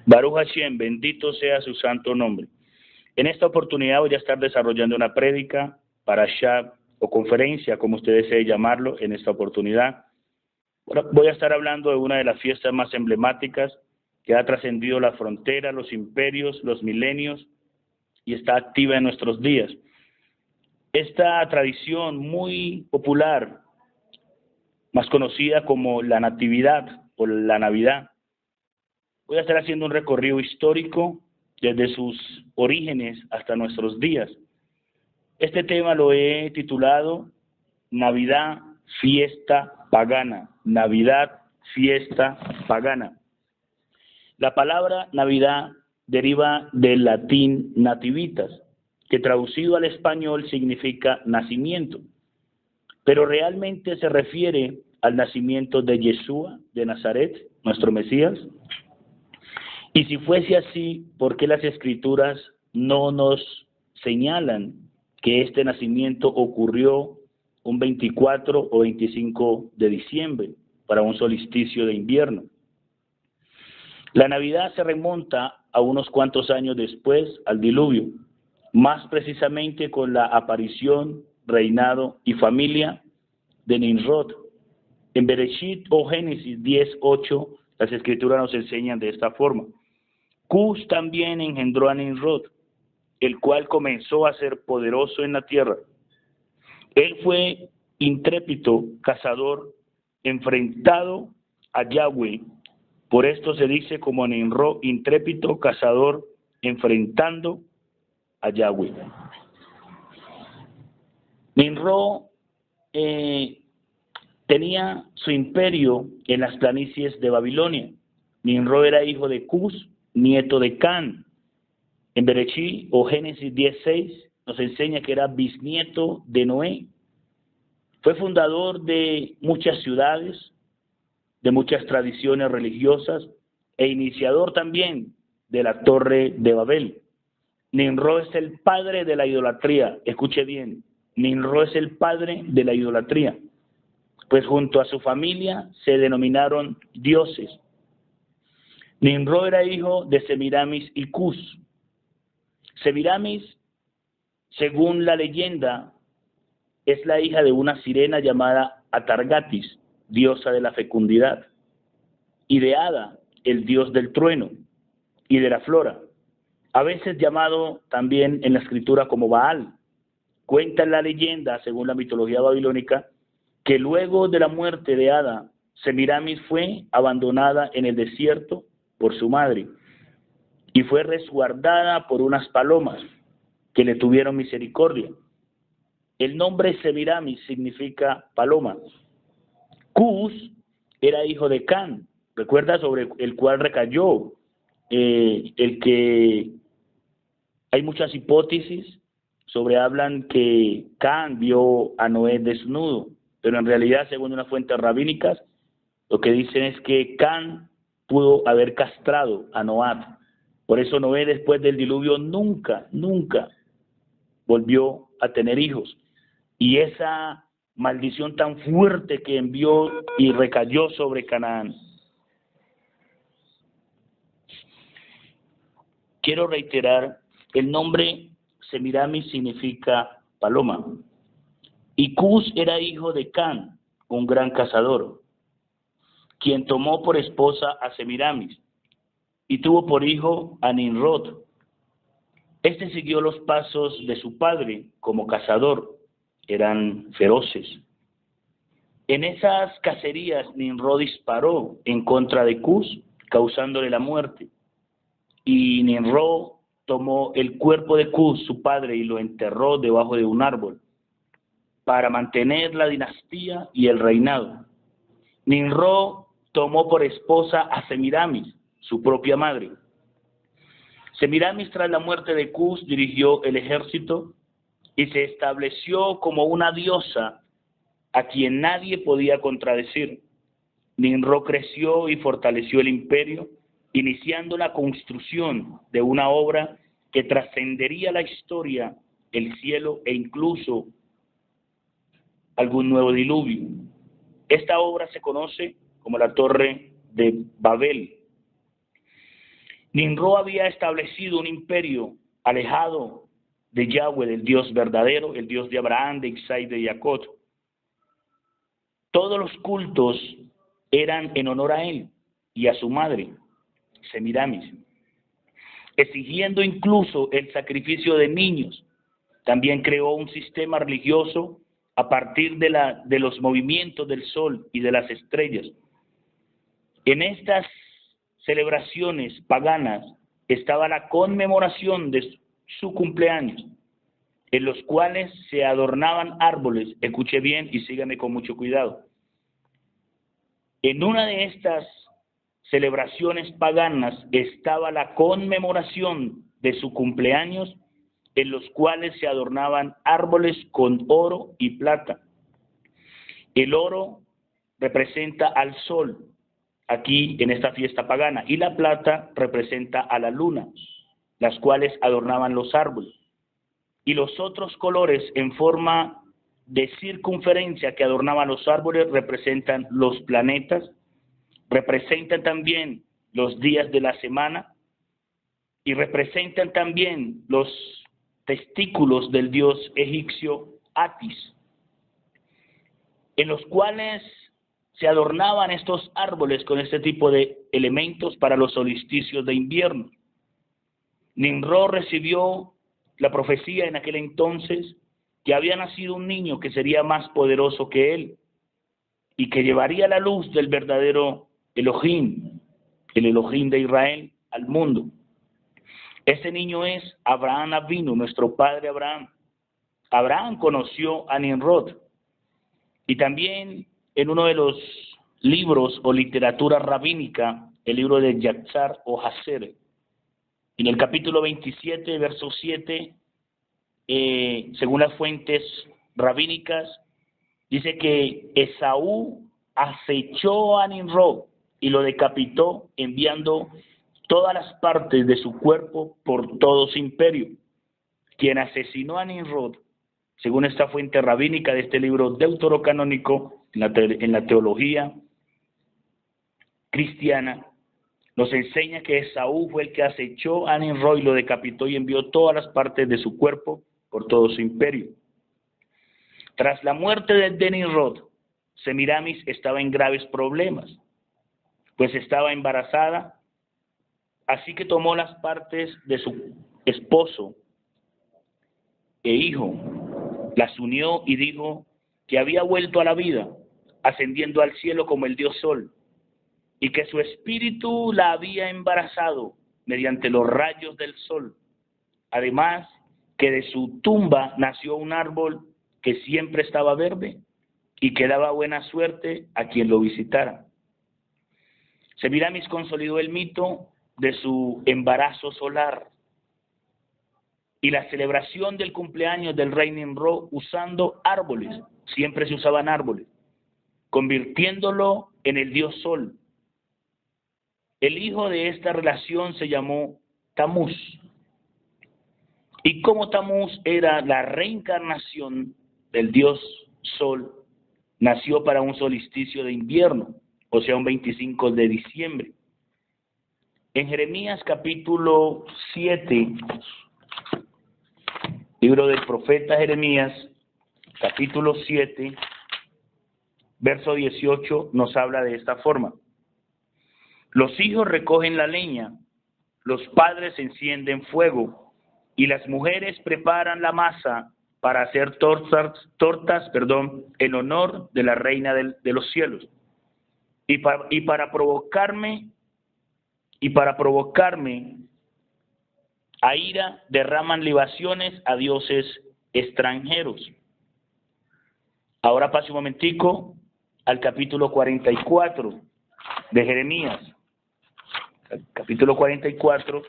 Baruch Hashem, bendito sea su santo nombre. En esta oportunidad voy a estar desarrollando una prédica, parashá o conferencia, como usted desee llamarlo, en esta oportunidad. Voy a estar hablando de una de las fiestas más emblemáticas que ha trascendido la frontera, los imperios, los milenios y está activa en nuestros días. Esta tradición muy popular, más conocida como la Natividad o la Navidad, voy a estar haciendo un recorrido histórico desde sus orígenes hasta nuestros días. Este tema lo he titulado Navidad, fiesta pagana. Navidad, fiesta pagana. La palabra Navidad deriva del latín nativitas, que traducido al español significa nacimiento, pero realmente se refiere al nacimiento de Yeshua de Nazaret, nuestro Mesías. Y si fuese así, ¿por qué las Escrituras no nos señalan que este nacimiento ocurrió un 24 o 25 de diciembre para un solsticio de invierno? La Navidad se remonta a unos cuantos años después al diluvio, más precisamente con la aparición, reinado y familia de Nimrod. En Bereshit o Génesis 10:8, las Escrituras nos enseñan de esta forma. Cus también engendró a Nimrod, el cual comenzó a ser poderoso en la tierra. Él fue intrépido cazador, enfrentado a Yahweh. Por esto se dice como Nimrod, intrépido cazador, enfrentando a Yahweh. Nimrod tenía su imperio en las planicies de Babilonia. Nimrod era hijo de Cus, nieto de Can. En Bereshit o Génesis 10:6 nos enseña que era bisnieto de Noé. Fue fundador de muchas ciudades, de muchas tradiciones religiosas e iniciador también de la Torre de Babel. Nimrod es el padre de la idolatría. Escuche bien, Nimrod es el padre de la idolatría, pues junto a su familia se denominaron dioses. Nimrod era hijo de Semiramis y Cus. Semiramis, según la leyenda, es la hija de una sirena llamada Atargatis, diosa de la fecundidad, y de Ada, el dios del trueno y de la flora, a veces llamado también en la escritura como Baal. Cuenta la leyenda, según la mitología babilónica, que luego de la muerte de Ada, Semiramis fue abandonada en el desierto por su madre y fue resguardada por unas palomas que le tuvieron misericordia. El nombre Semiramis significa paloma. Cus era hijo de Can, recuerda, sobre el cual recayó el que hay muchas hipótesis hablan que Can vio a Noé desnudo, pero en realidad, según unas fuentes rabínicas, lo que dicen es que Can pudo haber castrado a Noé. Por eso Noé, después del diluvio, nunca volvió a tener hijos. Y esa maldición tan fuerte que envió y recayó sobre Canaán. Quiero reiterar, el nombre Semiramis significa paloma. Y Cus era hijo de Can, un gran cazador, quien tomó por esposa a Semiramis y tuvo por hijo a Nimrod. Este siguió los pasos de su padre como cazador. Eran feroces. En esas cacerías, Nimrod disparó en contra de Cus, causándole la muerte. Y Nimrod tomó el cuerpo de Cus, su padre, y lo enterró debajo de un árbol para mantener la dinastía y el reinado. Nimrod tomó por esposa a Semiramis, su propia madre. Semiramis, tras la muerte de Cus, dirigió el ejército y se estableció como una diosa a quien nadie podía contradecir. Nimrod creció y fortaleció el imperio, iniciando la construcción de una obra que trascendería la historia, el cielo e incluso algún nuevo diluvio. Esta obra se conoce como la Torre de Babel. Nimrod había establecido un imperio alejado de Yahweh, del Dios verdadero, el Dios de Abraham, de Isaac y de Jacob. Todos los cultos eran en honor a él y a su madre, Semiramis, exigiendo incluso el sacrificio de niños. También creó un sistema religioso a partir de los movimientos del sol y de las estrellas. En estas celebraciones paganas estaba la conmemoración de su cumpleaños, en los cuales se adornaban árboles. Escuche bien y sígame con mucho cuidado. En una de estas celebraciones paganas estaba la conmemoración de su cumpleaños, en los cuales se adornaban árboles con oro y plata. El oro representa al sol aquí en esta fiesta pagana, y la plata representa a la luna, las cuales adornaban los árboles. Y los otros colores en forma de circunferencia que adornaban los árboles representan los planetas, representan también los días de la semana y representan también los testículos del dios egipcio Atis, en los cuales se adornaban estos árboles con este tipo de elementos para los solsticios de invierno. Nimrod recibió la profecía en aquel entonces que había nacido un niño que sería más poderoso que él y que llevaría la luz del verdadero Elohim, el Elohim de Israel, al mundo. Ese niño es Abraham Avinu, nuestro padre Abraham. Abraham conoció a Nimrod, y también en uno de los libros o literatura rabínica, el libro de Yatzar o Haser, en el capítulo 27, verso 7, según las fuentes rabínicas, dice que Esaú acechó a Nimrod y lo decapitó, enviando todas las partes de su cuerpo por todo su imperio. Quien asesinó a Nimrod, según esta fuente rabínica de este libro deuterocanónico en la teología cristiana, nos enseña que Esaú fue el que acechó a Nimrod y lo decapitó y envió todas las partes de su cuerpo por todo su imperio. Tras la muerte de Nimrod, Semiramis estaba en graves problemas, pues estaba embarazada, así que tomó las partes de su esposo e hijo, las unió y dijo que había vuelto a la vida, ascendiendo al cielo como el dios Sol, y que su espíritu la había embarazado mediante los rayos del sol. Además, que de su tumba nació un árbol que siempre estaba verde y que daba buena suerte a quien lo visitara. Semiramis consolidó el mito de su embarazo solar y la celebración del cumpleaños del rey Nimrod usando árboles. Siempre se usaban árboles, convirtiéndolo en el dios Sol. El hijo de esta relación se llamó Tamuz. Y como Tamuz era la reencarnación del dios Sol, nació para un solsticio de invierno, o sea, un 25 de diciembre. En Jeremías capítulo 7, libro del profeta Jeremías, capítulo 7, verso 18, nos habla de esta forma. Los hijos recogen la leña, los padres encienden fuego, y las mujeres preparan la masa para hacer tortas, en honor de la reina de los cielos. Y para provocarme a ira, derraman libaciones a dioses extranjeros. Ahora pase un momentico al capítulo 44 de Jeremías. Capítulo 44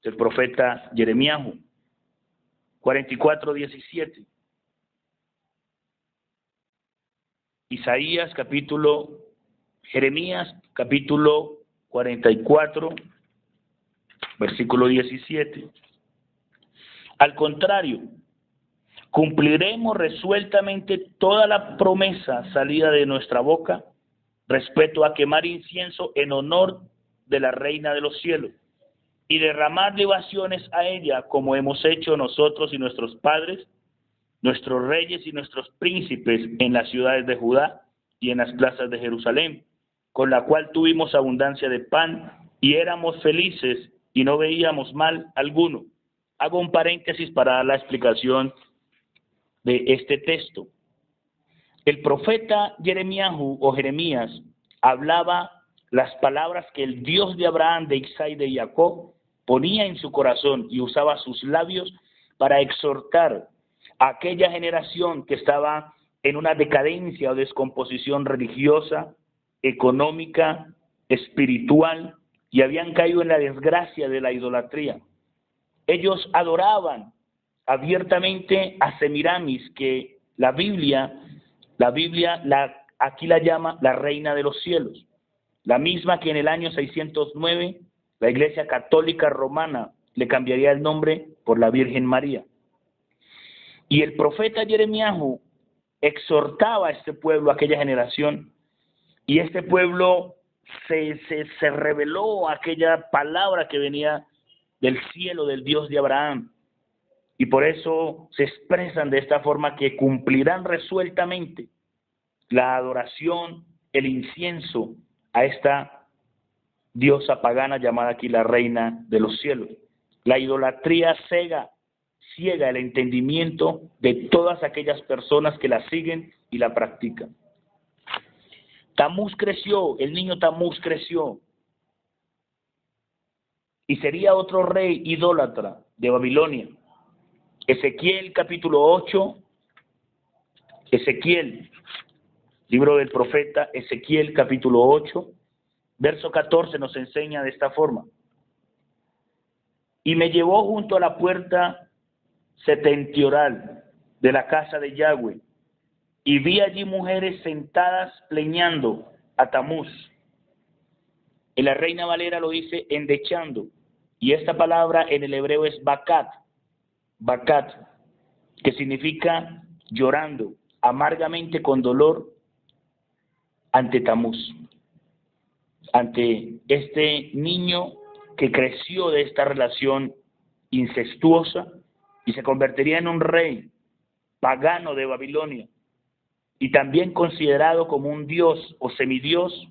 del profeta Jeremías, 44:17. Jeremías capítulo 44, versículo 17. Al contrario, cumpliremos resueltamente toda la promesa salida de nuestra boca respecto a quemar incienso en honor de la reina de los cielos, y derramar libaciones a ella, como hemos hecho nosotros y nuestros padres, nuestros reyes y nuestros príncipes en las ciudades de Judá y en las plazas de Jerusalén, con la cual tuvimos abundancia de pan y éramos felices y no veíamos mal alguno. Hago un paréntesis para dar la explicación de este texto. El profeta Jeremías hablaba las palabras que el Dios de Abraham, de Isaac y de Jacob ponía en su corazón y usaba sus labios para exhortar a aquella generación que estaba en una decadencia o descomposición religiosa, económica, espiritual, y habían caído en la desgracia de la idolatría. Ellos adoraban abiertamente a Semiramis, que la Biblia aquí la llama la reina de los cielos, la misma que en el año 609 la Iglesia Católica Romana le cambiaría el nombre por la Virgen María. Y el profeta Jeremías exhortaba a este pueblo, a aquella generación, y este pueblo se rebeló a aquella palabra que venía del cielo, del Dios de Abraham, y por eso se expresan de esta forma, que cumplirán resueltamente la adoración, el incienso a esta diosa pagana llamada aquí la reina de los cielos. La idolatría ciega el entendimiento de todas aquellas personas que la siguen y la practican. Tamuz creció, el niño Tamuz creció, y sería otro rey idólatra de Babilonia. Ezequiel capítulo 8, libro del profeta Ezequiel capítulo 8, verso 14 nos enseña de esta forma: y me llevó junto a la puerta septentrional de la casa de Yahweh, y vi allí mujeres sentadas pleñando a Tamuz. En la Reina Valera lo dice endechando, y esta palabra en el hebreo es bakat, que significa llorando amargamente con dolor ante Tamuz, ante este niño que creció de esta relación incestuosa y se convertiría en un rey pagano de Babilonia, y también considerado como un dios o semidios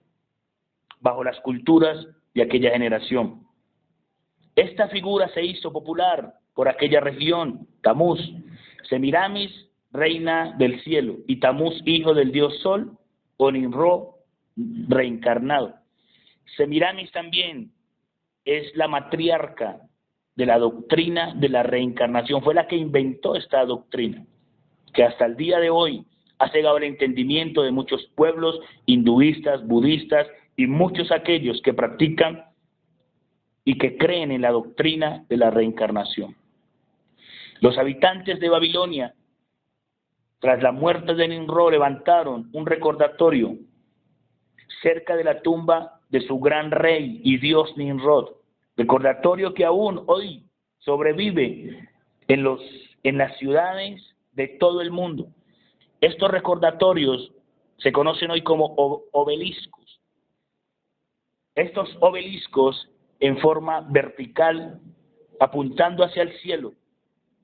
bajo las culturas de aquella generación. Esta figura se hizo popular por aquella región: Tamuz, Semiramis, reina del cielo, y Tamuz, hijo del dios Sol, o Nimrod, reencarnado. Semiramis también es la matriarca de la doctrina de la reencarnación, fue la que inventó esta doctrina, que hasta el día de hoy ha cegado el entendimiento de muchos pueblos hinduistas, budistas y muchos aquellos que practican y que creen en la doctrina de la reencarnación. Los habitantes de Babilonia, tras la muerte de Nimrod, levantaron un recordatorio cerca de la tumba de su gran rey y dios Nimrod, recordatorio que aún hoy sobrevive en las ciudades de todo el mundo. Estos recordatorios se conocen hoy como obeliscos. Estos obeliscos en forma vertical, apuntando hacia el cielo.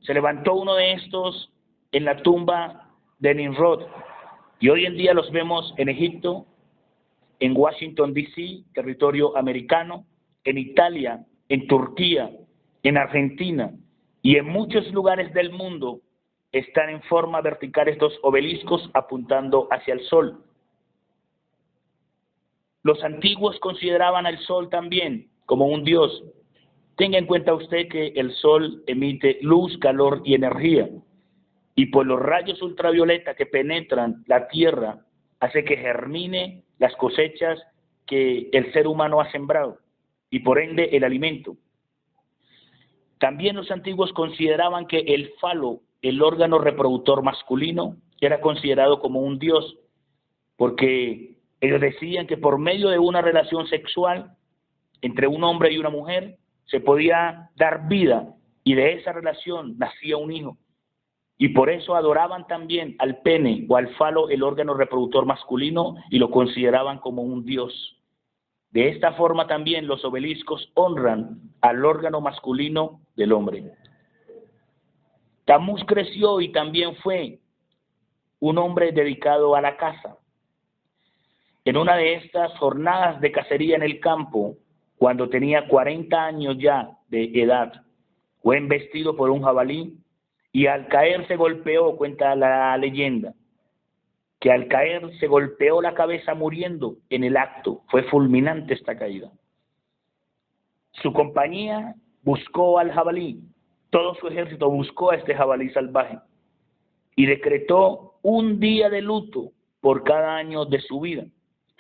Se levantó uno de estos en la tumba de Nimrod, y hoy en día los vemos en Egipto, en Washington D.C., territorio americano, en Italia, en Turquía, en Argentina y en muchos lugares del mundo. Están en forma vertical estos obeliscos apuntando hacia el sol. Los antiguos consideraban al sol también como un dios. Tenga en cuenta usted que el sol emite luz, calor y energía, y por los rayos ultravioleta que penetran la tierra hace que germine las cosechas que el ser humano ha sembrado, y por ende el alimento. También los antiguos consideraban que el falo, el órgano reproductor masculino, era considerado como un dios, porque ellos decían que por medio de una relación sexual entre un hombre y una mujer se podía dar vida, y de esa relación nacía un hijo. Y por eso adoraban también al pene o al falo, el órgano reproductor masculino, y lo consideraban como un dios. De esta forma también los obeliscos honran al órgano masculino del hombre. Tamuz creció y también fue un hombre dedicado a la caza. En una de estas jornadas de cacería en el campo, cuando tenía 40 años ya de edad, fue embestido por un jabalí y al caer se golpeó, cuenta la leyenda, que al caer se golpeó la cabeza muriendo en el acto. Fue fulminante esta caída. Su compañía buscó al jabalí, todo su ejército buscó a este jabalí salvaje y decretó un día de luto por cada año de su vida.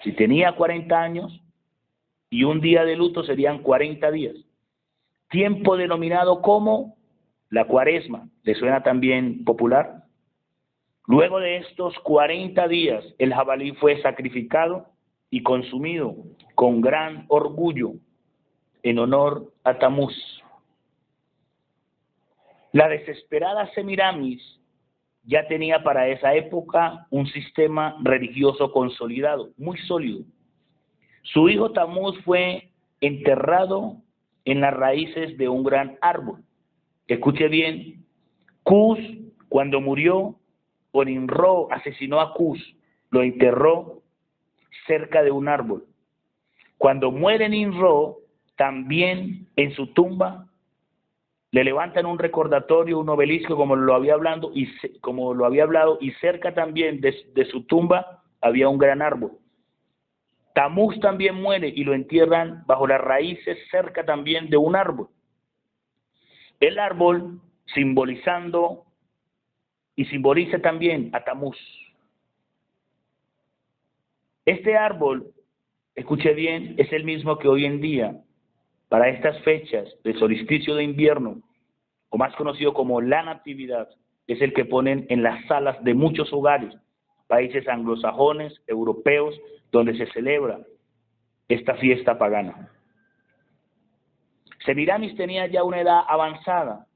Si tenía 40 años y un día de luto serían 40 días. Tiempo denominado como la Cuaresma. ¿Le suena también popular? Luego de estos 40 días, el jabalí fue sacrificado y consumido con gran orgullo en honor a Tamuz. La desesperada Semiramis ya tenía para esa época un sistema religioso consolidado, muy sólido. Su hijo Tamuz fue enterrado en las raíces de un gran árbol. Escuche bien, Cus, cuando murió, Oninro asesinó a Cus, lo enterró cerca de un árbol. Cuando muere Ninro, también en su tumba le levantan un recordatorio, un obelisco, como lo había hablado, y cerca también de su tumba había un gran árbol. Tamuz también muere y lo entierran bajo las raíces cerca también de un árbol. El árbol simbolizando y simboliza también a Tamuz. Este árbol, escuche bien, es el mismo que hoy en día, para estas fechas de solsticio de invierno, o más conocido como la Natividad, es el que ponen en las salas de muchos hogares, países anglosajones, europeos, donde se celebra esta fiesta pagana. Semiramis tenía ya una edad avanzada,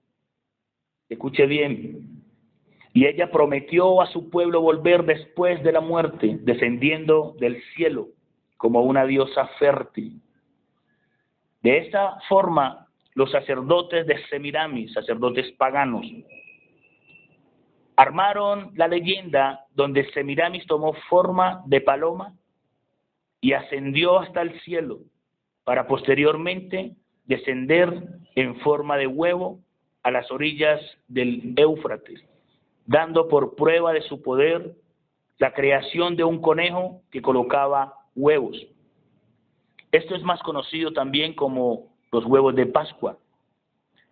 escuche bien, y ella prometió a su pueblo volver después de la muerte, descendiendo del cielo como una diosa fértil. De esta forma, los sacerdotes de Semiramis, sacerdotes paganos, armaron la leyenda donde Semiramis tomó forma de paloma y ascendió hasta el cielo para posteriormente descender en forma de huevo a las orillas del Éufrates, dando por prueba de su poder la creación de un conejo que colocaba huevos. Esto es más conocido también como los huevos de Pascua.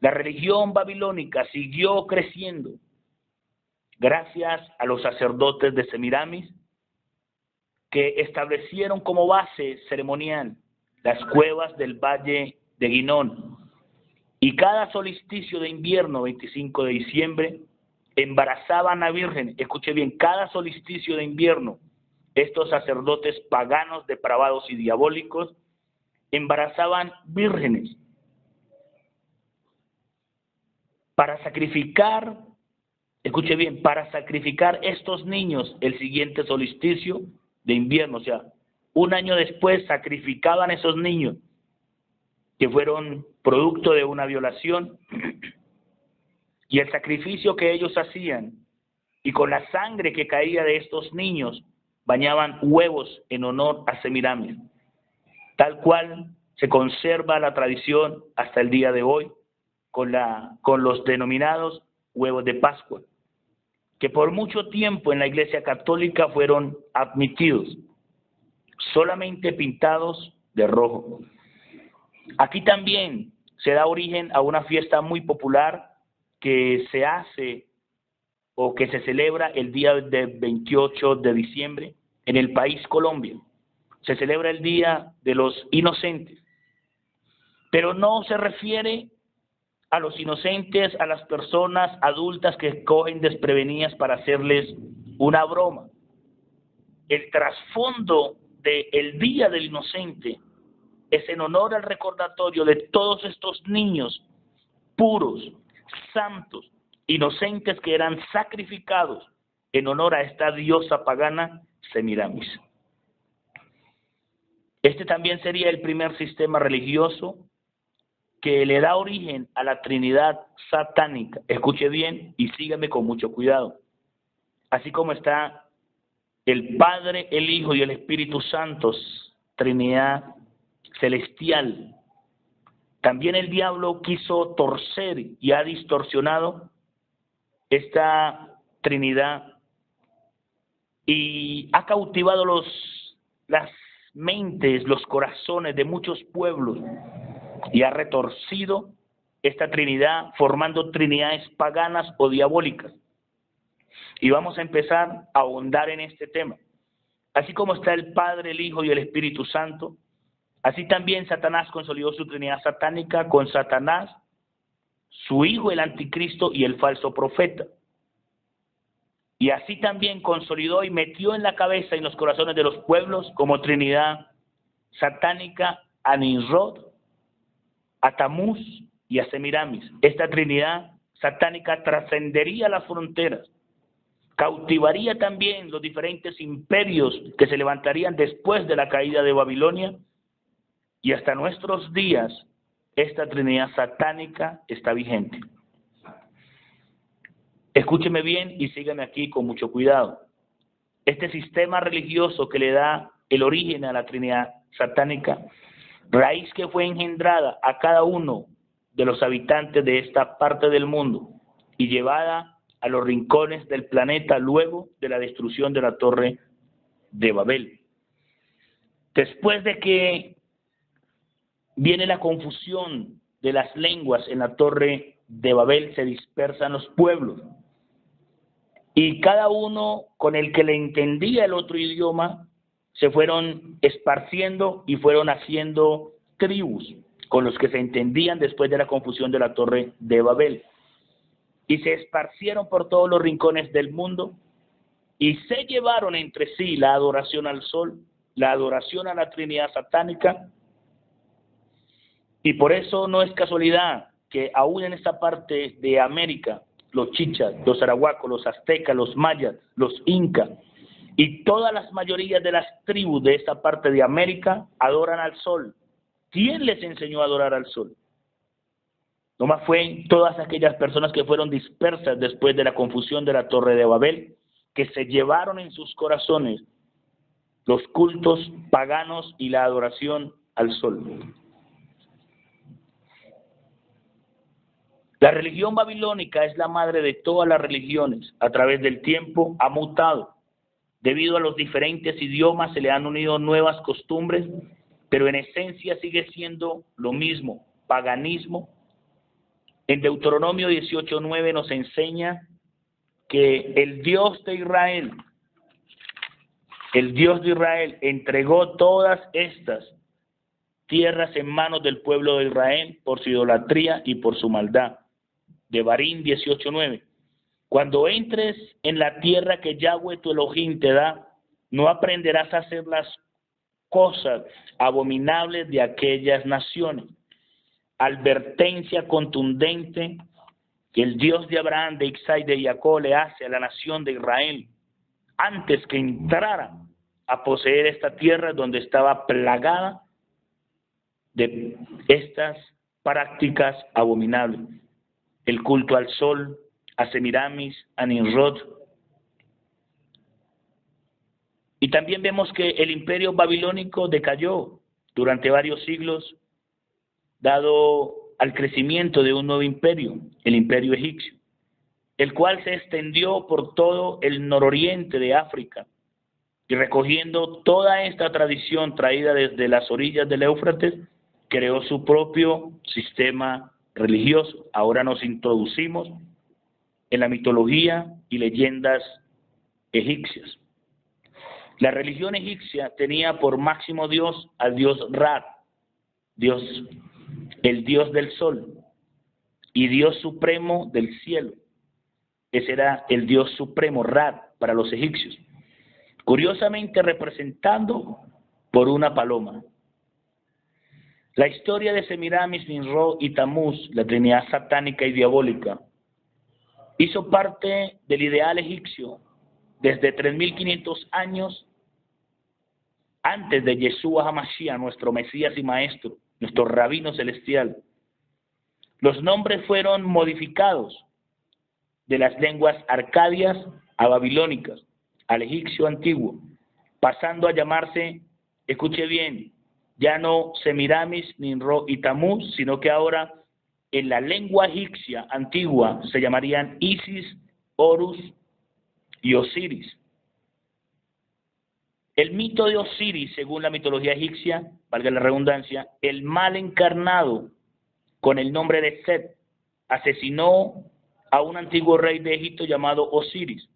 La religión babilónica siguió creciendo gracias a los sacerdotes de Semiramis, que establecieron como base ceremonial las cuevas del valle de Guinón. Y cada solsticio de invierno, 25 de diciembre, embarazaban a virgen. Escuche bien, cada solsticio de invierno, estos sacerdotes paganos, depravados y diabólicos, embarazaban vírgenes para sacrificar, escuche bien, para sacrificar estos niños el siguiente solsticio de invierno. O sea, un año después sacrificaban esos niños que fueron producto de una violación, y el sacrificio que ellos hacían, y con la sangre que caía de estos niños, bañaban huevos en honor a Semiramis. Tal cual se conserva la tradición hasta el día de hoy con los denominados huevos de Pascua, que por mucho tiempo en la Iglesia Católica fueron admitidos, solamente pintados de rojo. Aquí también se da origen a una fiesta muy popular que se hace o que se celebra el día del 28 de diciembre en el país Colombia. Se celebra el Día de los Inocentes, pero no se refiere a los inocentes, a las personas adultas que cogen desprevenidas para hacerles una broma. El trasfondo del Día del Inocente es en honor al recordatorio de todos estos niños puros, santos, inocentes, que eran sacrificados en honor a esta diosa pagana Semiramis. Este también sería el primer sistema religioso que le da origen a la Trinidad satánica. Escuche bien y sígame con mucho cuidado. Así como está el Padre, el Hijo y el Espíritu Santo, Trinidad celestial, también el diablo quiso torcer y ha distorsionado esta Trinidad y ha cautivado las mentes, los corazones de muchos pueblos y ha retorcido esta Trinidad formando trinidades paganas o diabólicas. Y vamos a empezar a ahondar en este tema. Así como está el Padre, el Hijo y el Espíritu Santo, así también Satanás consolidó su Trinidad satánica con Satanás, su hijo el anticristo y el falso profeta. Y así también consolidó y metió en la cabeza y en los corazones de los pueblos como Trinidad satánica a Nimrod, a Tamuz y a Semiramis. Esta Trinidad satánica trascendería las fronteras, cautivaría también los diferentes imperios que se levantarían después de la caída de Babilonia, y hasta nuestros días esta Trinidad satánica está vigente. Escúcheme bien y sígueme aquí con mucho cuidado. Este sistema religioso que le da el origen a la Trinidad satánica, raíz que fue engendrada a cada uno de los habitantes de esta parte del mundo y llevada a los rincones del planeta luego de la destrucción de la Torre de Babel. Después de que viene la confusión de las lenguas en la Torre de Babel, se dispersan los pueblos y cada uno con el que le entendía el otro idioma se fueron esparciendo y fueron haciendo tribus con los que se entendían después de la confusión de la Torre de Babel. Y se esparcieron por todos los rincones del mundo y se llevaron entre sí la adoración al sol, la adoración a la Trinidad satánica. Y por eso no es casualidad que aún en esta parte de América, los chichas, los arahuacos, los aztecas, los mayas, los incas y todas las mayorías de las tribus de esta parte de América adoran al sol. ¿Quién les enseñó a adorar al sol? Nomás fue todas aquellas personas que fueron dispersas después de la confusión de la Torre de Babel, que se llevaron en sus corazones los cultos paganos y la adoración al sol. La religión babilónica es la madre de todas las religiones. A través del tiempo ha mutado. Debido a los diferentes idiomas se le han unido nuevas costumbres, pero en esencia sigue siendo lo mismo, paganismo. En Deuteronomio 18:9 nos enseña que el Dios de Israel entregó todas estas tierras en manos del pueblo de Israel por su idolatría y por su maldad. Devarim 18:9. Cuando entres en la tierra que Yahweh tu Elohim te da, no aprenderás a hacer las cosas abominables de aquellas naciones. Advertencia contundente que el Dios de Abraham, de Isaac y de Jacob le hace a la nación de Israel antes que entrara a poseer esta tierra donde estaba plagada de estas prácticas abominables. El culto al sol, a Semiramis, a Nimrod. Y también vemos que el imperio babilónico decayó durante varios siglos, dado al crecimiento de un nuevo imperio, el imperio egipcio, el cual se extendió por todo el nororiente de África y recogiendo toda esta tradición traída desde las orillas del Éufrates, creó su propio sistema religioso. Ahora nos introducimos en la mitología y leyendas egipcias. La religión egipcia tenía por máximo dios al dios Ra, el dios del sol y dios supremo del cielo. Ese era el dios supremo, Ra, para los egipcios, curiosamente representando por una paloma. La historia de Semiramis, Nimrod y Tamuz, la trinidad satánica y diabólica, hizo parte del ideal egipcio desde 3500 años antes de Yeshua HaMashiach, nuestro Mesías y Maestro, nuestro Rabino Celestial. Los nombres fueron modificados de las lenguas arcadias a babilónicas, al egipcio antiguo, pasando a llamarse, escuche bien, ya no Semiramis, Nimrod y Tamuz, sino que ahora en la lengua egipcia antigua se llamarían Isis, Horus y Osiris. El mito de Osiris, según la mitología egipcia, valga la redundancia, el mal encarnado con el nombre de Set asesinó a un antiguo rey de Egipto llamado Osiris.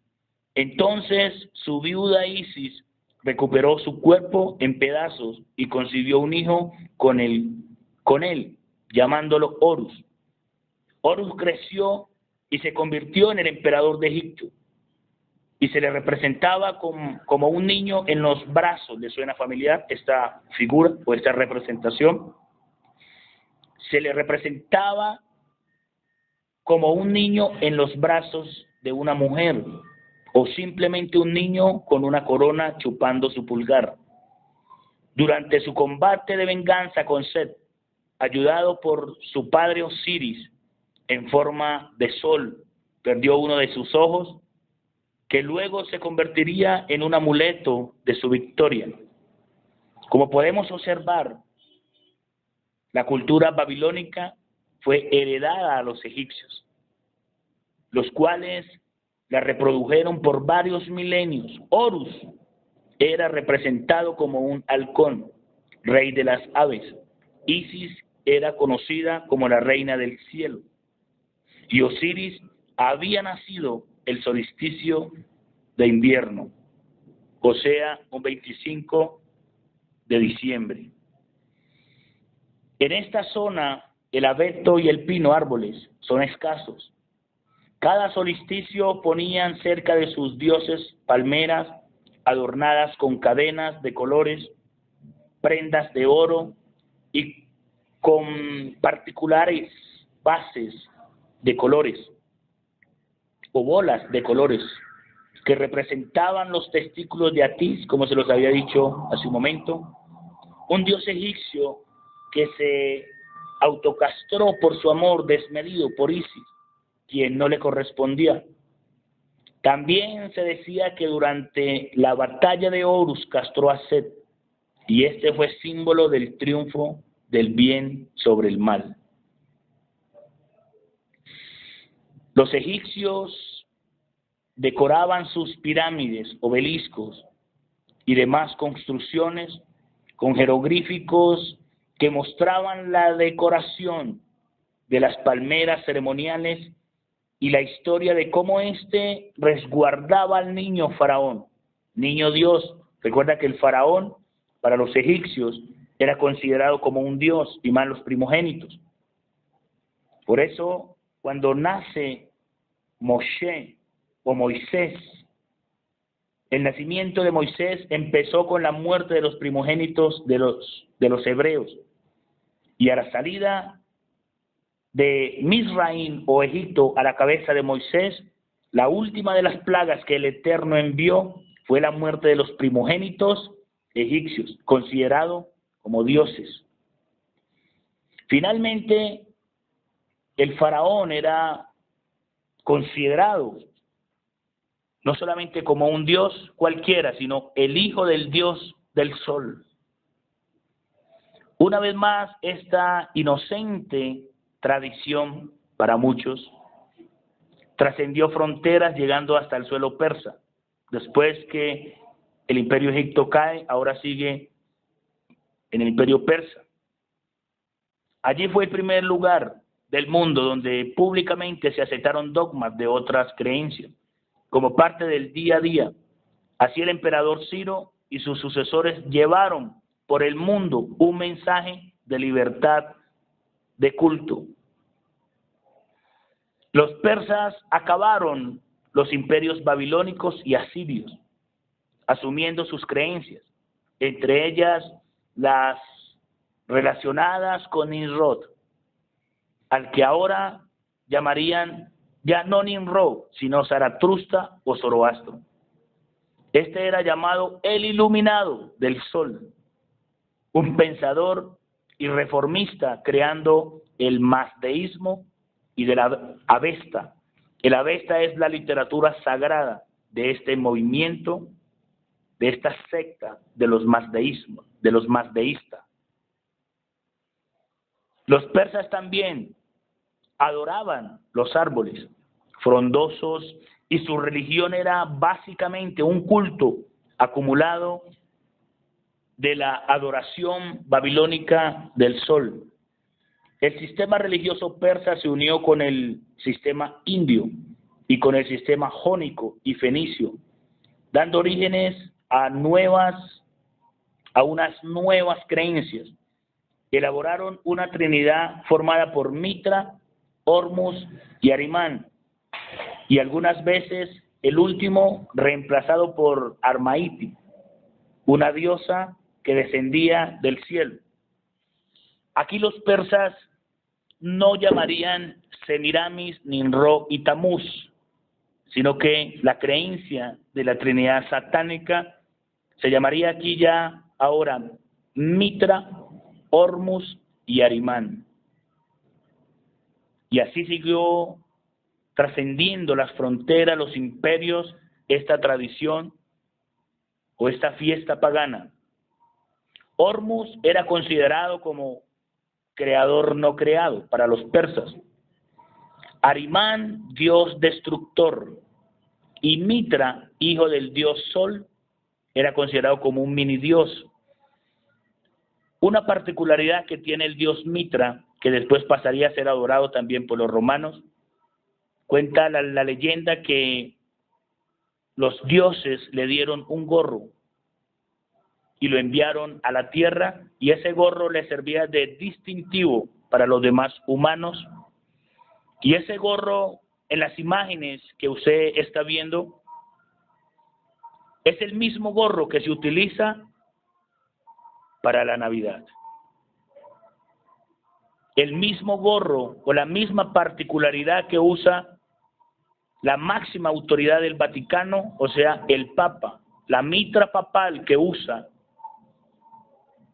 Entonces su viuda Isis recuperó su cuerpo en pedazos y concibió un hijo con él, llamándolo Horus. Horus creció y se convirtió en el emperador de Egipto, y se le representaba como un niño en los brazos. ¿Le suena familiar esta figura o esta representación? Se le representaba como un niño en los brazos de una mujer, o simplemente un niño con una corona chupando su pulgar. Durante su combate de venganza con Set, ayudado por su padre Osiris en forma de sol, perdió uno de sus ojos, que luego se convertiría en un amuleto de su victoria. Como podemos observar, la cultura babilónica fue heredada a los egipcios, los cuales la reprodujeron por varios milenios. Horus era representado como un halcón, rey de las aves. Isis era conocida como la reina del cielo. Y Osiris había nacido el solsticio de invierno, o sea, un 25 de diciembre. En esta zona, el abeto y el pino, árboles, son escasos. Cada solsticio ponían cerca de sus dioses palmeras adornadas con cadenas de colores, prendas de oro y con particulares bases de colores o bolas de colores que representaban los testículos de Atis, como se los había dicho hace un momento, un dios egipcio que se autocastró por su amor desmedido por Isis, quien no le correspondía. También se decía que durante la batalla de Horus castró a Set, y este fue símbolo del triunfo del bien sobre el mal. Los egipcios decoraban sus pirámides, obeliscos y demás construcciones con jeroglíficos que mostraban la decoración de las palmeras ceremoniales y la historia de cómo éste resguardaba al niño faraón, niño Dios. Recuerda que el faraón para los egipcios era considerado como un dios, y más los primogénitos. Por eso, cuando nace Moshe o Moisés, el nacimiento de Moisés empezó con la muerte de los primogénitos de los hebreos, y a la salida de Misraim o Egipto a la cabeza de Moisés, la última de las plagas que el Eterno envió fue la muerte de los primogénitos egipcios, considerados como dioses. Finalmente, el faraón era considerado no solamente como un dios cualquiera, sino el hijo del dios del sol. Una vez más, esta inocente tradición para muchos trascendió fronteras, llegando hasta el suelo persa. Después que el imperio egipto cae, ahora sigue en el imperio persa. Allí fue el primer lugar del mundo donde públicamente se aceptaron dogmas de otras creencias como parte del día a día. Así el emperador Ciro y sus sucesores llevaron por el mundo un mensaje de libertad de culto. Los persas acabaron los imperios babilónicos y asirios, asumiendo sus creencias, entre ellas las relacionadas con Nimrod, al que ahora llamarían ya no Nimrod, sino Zaratustra o Zoroastro. Este era llamado el iluminado del sol, un pensador y reformista, creando el mazdeísmo y de la Avesta. El Avesta es la literatura sagrada de este movimiento, de esta secta de los mazdeístas. Los persas también adoraban los árboles frondosos y su religión era básicamente un culto acumulado de la adoración babilónica del sol. El sistema religioso persa se unió con el sistema indio y con el sistema jónico y fenicio, dando orígenes a unas nuevas creencias. Elaboraron una trinidad formada por Mitra, Hormuz y Arimán, y algunas veces el último reemplazado por Armaiti, una diosa que descendía del cielo. Aquí los persas no llamarían Semiramis, Ninro y Tamuz, sino que la creencia de la Trinidad satánica se llamaría aquí ya ahora Mitra, Hormuz y Arimán. Y así siguió trascendiendo las fronteras, los imperios, esta tradición o esta fiesta pagana. Hormuz era considerado como creador no creado para los persas. Arimán, dios destructor, y Mitra, hijo del dios Sol, era considerado como un mini dios. Una particularidad que tiene el dios Mitra, que después pasaría a ser adorado también por los romanos, cuenta la leyenda que los dioses le dieron un gorro y lo enviaron a la tierra, y ese gorro le servía de distintivo para los demás humanos. Y ese gorro, en las imágenes que usted está viendo, es el mismo gorro que se utiliza para la Navidad. El mismo gorro o la misma particularidad que usa la máxima autoridad del Vaticano, o sea, el Papa, la mitra papal que usa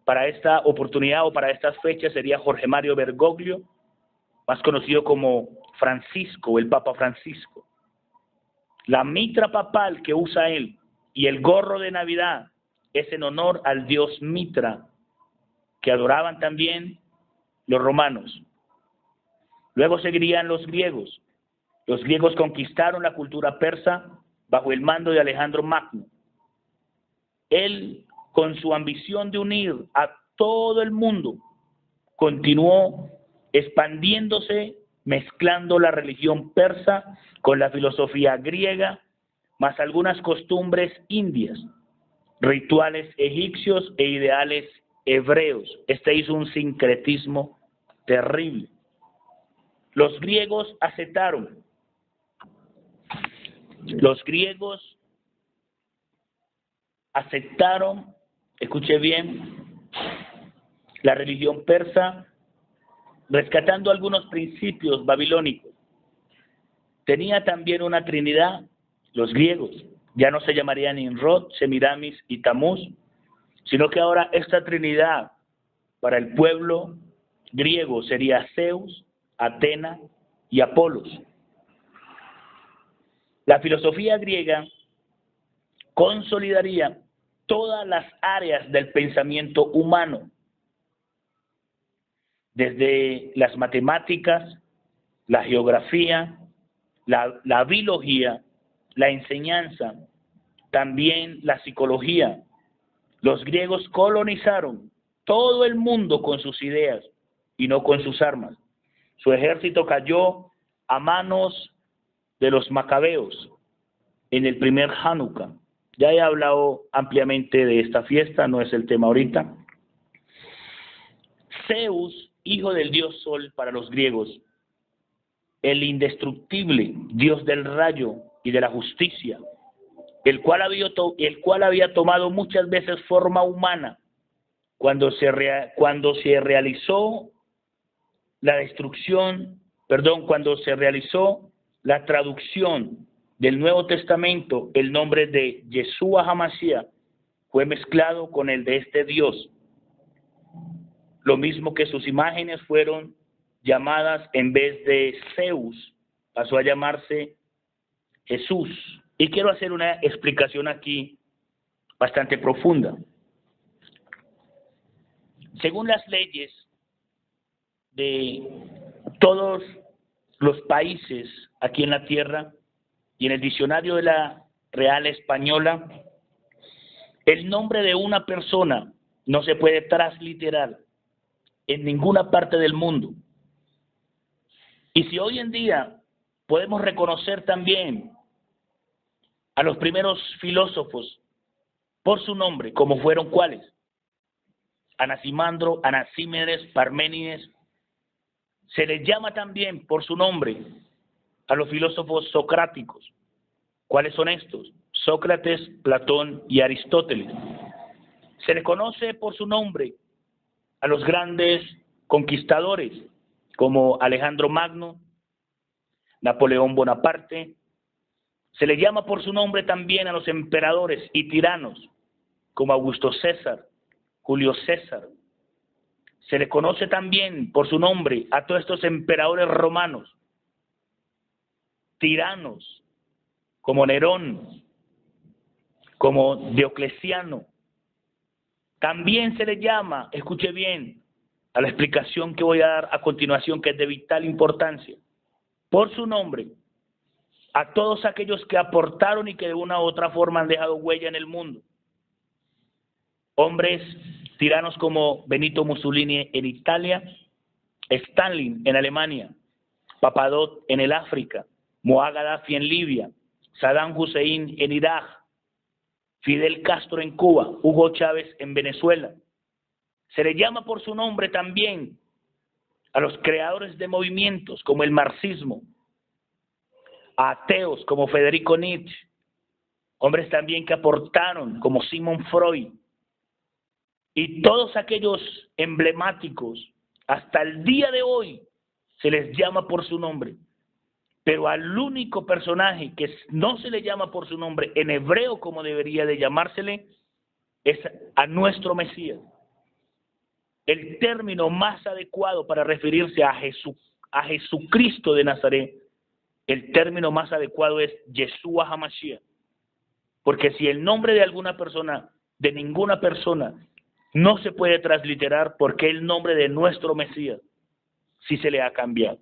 para esta oportunidad o para estas fechas sería Jorge Mario Bergoglio, más conocido como Francisco, el Papa Francisco. La mitra papal que usa él y el gorro de Navidad es en honor al dios Mitra, que adoraban también los romanos. Luego seguirían los griegos. Los griegos conquistaron la cultura persa bajo el mando de Alejandro Magno. Él, con su ambición de unir a todo el mundo, continuó expandiéndose, mezclando la religión persa con la filosofía griega, más algunas costumbres indias, rituales egipcios e ideales hebreos. Este hizo un sincretismo terrible. Los griegos aceptaron. Los griegos aceptaron, escuche bien, la religión persa, rescatando algunos principios babilónicos. Tenía también una trinidad, los griegos. Ya no se llamarían Nimrod, Semiramis y Tamuz, sino que ahora esta trinidad para el pueblo griego sería Zeus, Atena y Apolos. La filosofía griega consolidaría todas las áreas del pensamiento humano, desde las matemáticas, la geografía, la biología, la enseñanza, también la psicología. Los griegos colonizaron todo el mundo con sus ideas y no con sus armas. Su ejército cayó a manos de los macabeos en el primer Hanukkah. Ya he hablado ampliamente de esta fiesta, no es el tema ahorita. Zeus, hijo del dios Sol para los griegos, el indestructible dios del rayo y de la justicia, el cual había tomado muchas veces forma humana cuando se realizó la traducción del Nuevo Testamento, el nombre de Yeshua HaMashiach fue mezclado con el de este Dios. Lo mismo que sus imágenes fueron llamadas, en vez de Zeus, pasó a llamarse Jesús. Y quiero hacer una explicación aquí bastante profunda. Según las leyes de todos los países aquí en la tierra y en el diccionario de la Real Española, el nombre de una persona no se puede transliterar en ninguna parte del mundo. Y si hoy en día podemos reconocer también a los primeros filósofos por su nombre, como fueron cuáles: Anaximandro, Anaxímenes, Parménides, se les llama también por su nombre a los filósofos socráticos. ¿Cuáles son estos? Sócrates, Platón y Aristóteles. Se les conoce por su nombre a los grandes conquistadores como Alejandro Magno, Napoleón Bonaparte. Se les llama por su nombre también a los emperadores y tiranos como Augusto César, Julio César. Se le conoce también por su nombre a todos estos emperadores romanos, tiranos como Nerón, como Diocleciano. También se le llama, escuche bien, a la explicación que voy a dar a continuación, que es de vital importancia, por su nombre a todos aquellos que aportaron y que de una u otra forma han dejado huella en el mundo. Hombres tiranos como Benito Mussolini en Italia, Stalin en Alemania, Papadot en el África, Muammar Gaddafi en Libia, Saddam Hussein en Irak, Fidel Castro en Cuba, Hugo Chávez en Venezuela. Se le llama por su nombre también a los creadores de movimientos como el marxismo, a ateos como Federico Nietzsche, hombres también que aportaron como Sigmund Freud, y todos aquellos emblemáticos, hasta el día de hoy se les llama por su nombre. Pero al único personaje que no se le llama por su nombre en hebreo como debería de llamársele es a nuestro Mesías. El término más adecuado para referirse a Jesucristo de Nazaret, el término más adecuado es Yeshua HaMashiach. Porque si el nombre de alguna persona, de ninguna persona, no se puede transliterar, porque el nombre de nuestro Mesías sí se le ha cambiado.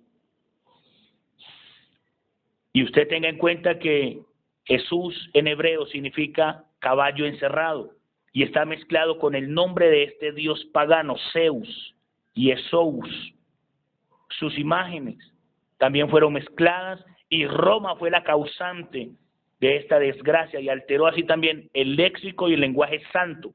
Y usted tenga en cuenta que Jesús en hebreo significa caballo encerrado y está mezclado con el nombre de este dios pagano, Zeus y Esous. Sus imágenes también fueron mezcladas y Roma fue la causante de esta desgracia y alteró así también el léxico y el lenguaje santo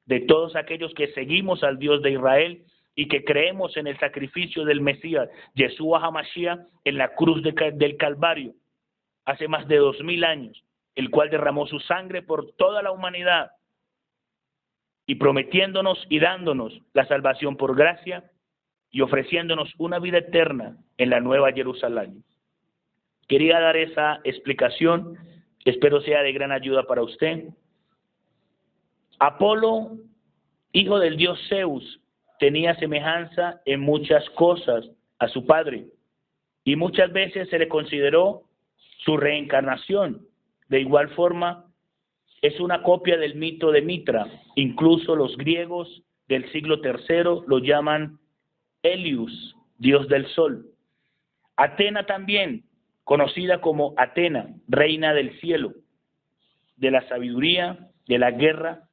de todos aquellos que seguimos al Dios de Israel y que creemos en el sacrificio del Mesías, Yeshua HaMashiach, en la cruz del Calvario, hace más de 2000 años, el cual derramó su sangre por toda la humanidad y prometiéndonos y dándonos la salvación por gracia y ofreciéndonos una vida eterna en la Nueva Jerusalén. Quería dar esa explicación, espero sea de gran ayuda para usted. Apolo, hijo del dios Zeus, tenía semejanza en muchas cosas a su padre y muchas veces se le consideró su reencarnación. De igual forma, es una copia del mito de Mitra. Incluso los griegos del siglo III lo llaman Helios, dios del sol. Atena también, conocida como Atena, reina del cielo, de la sabiduría, de la guerra,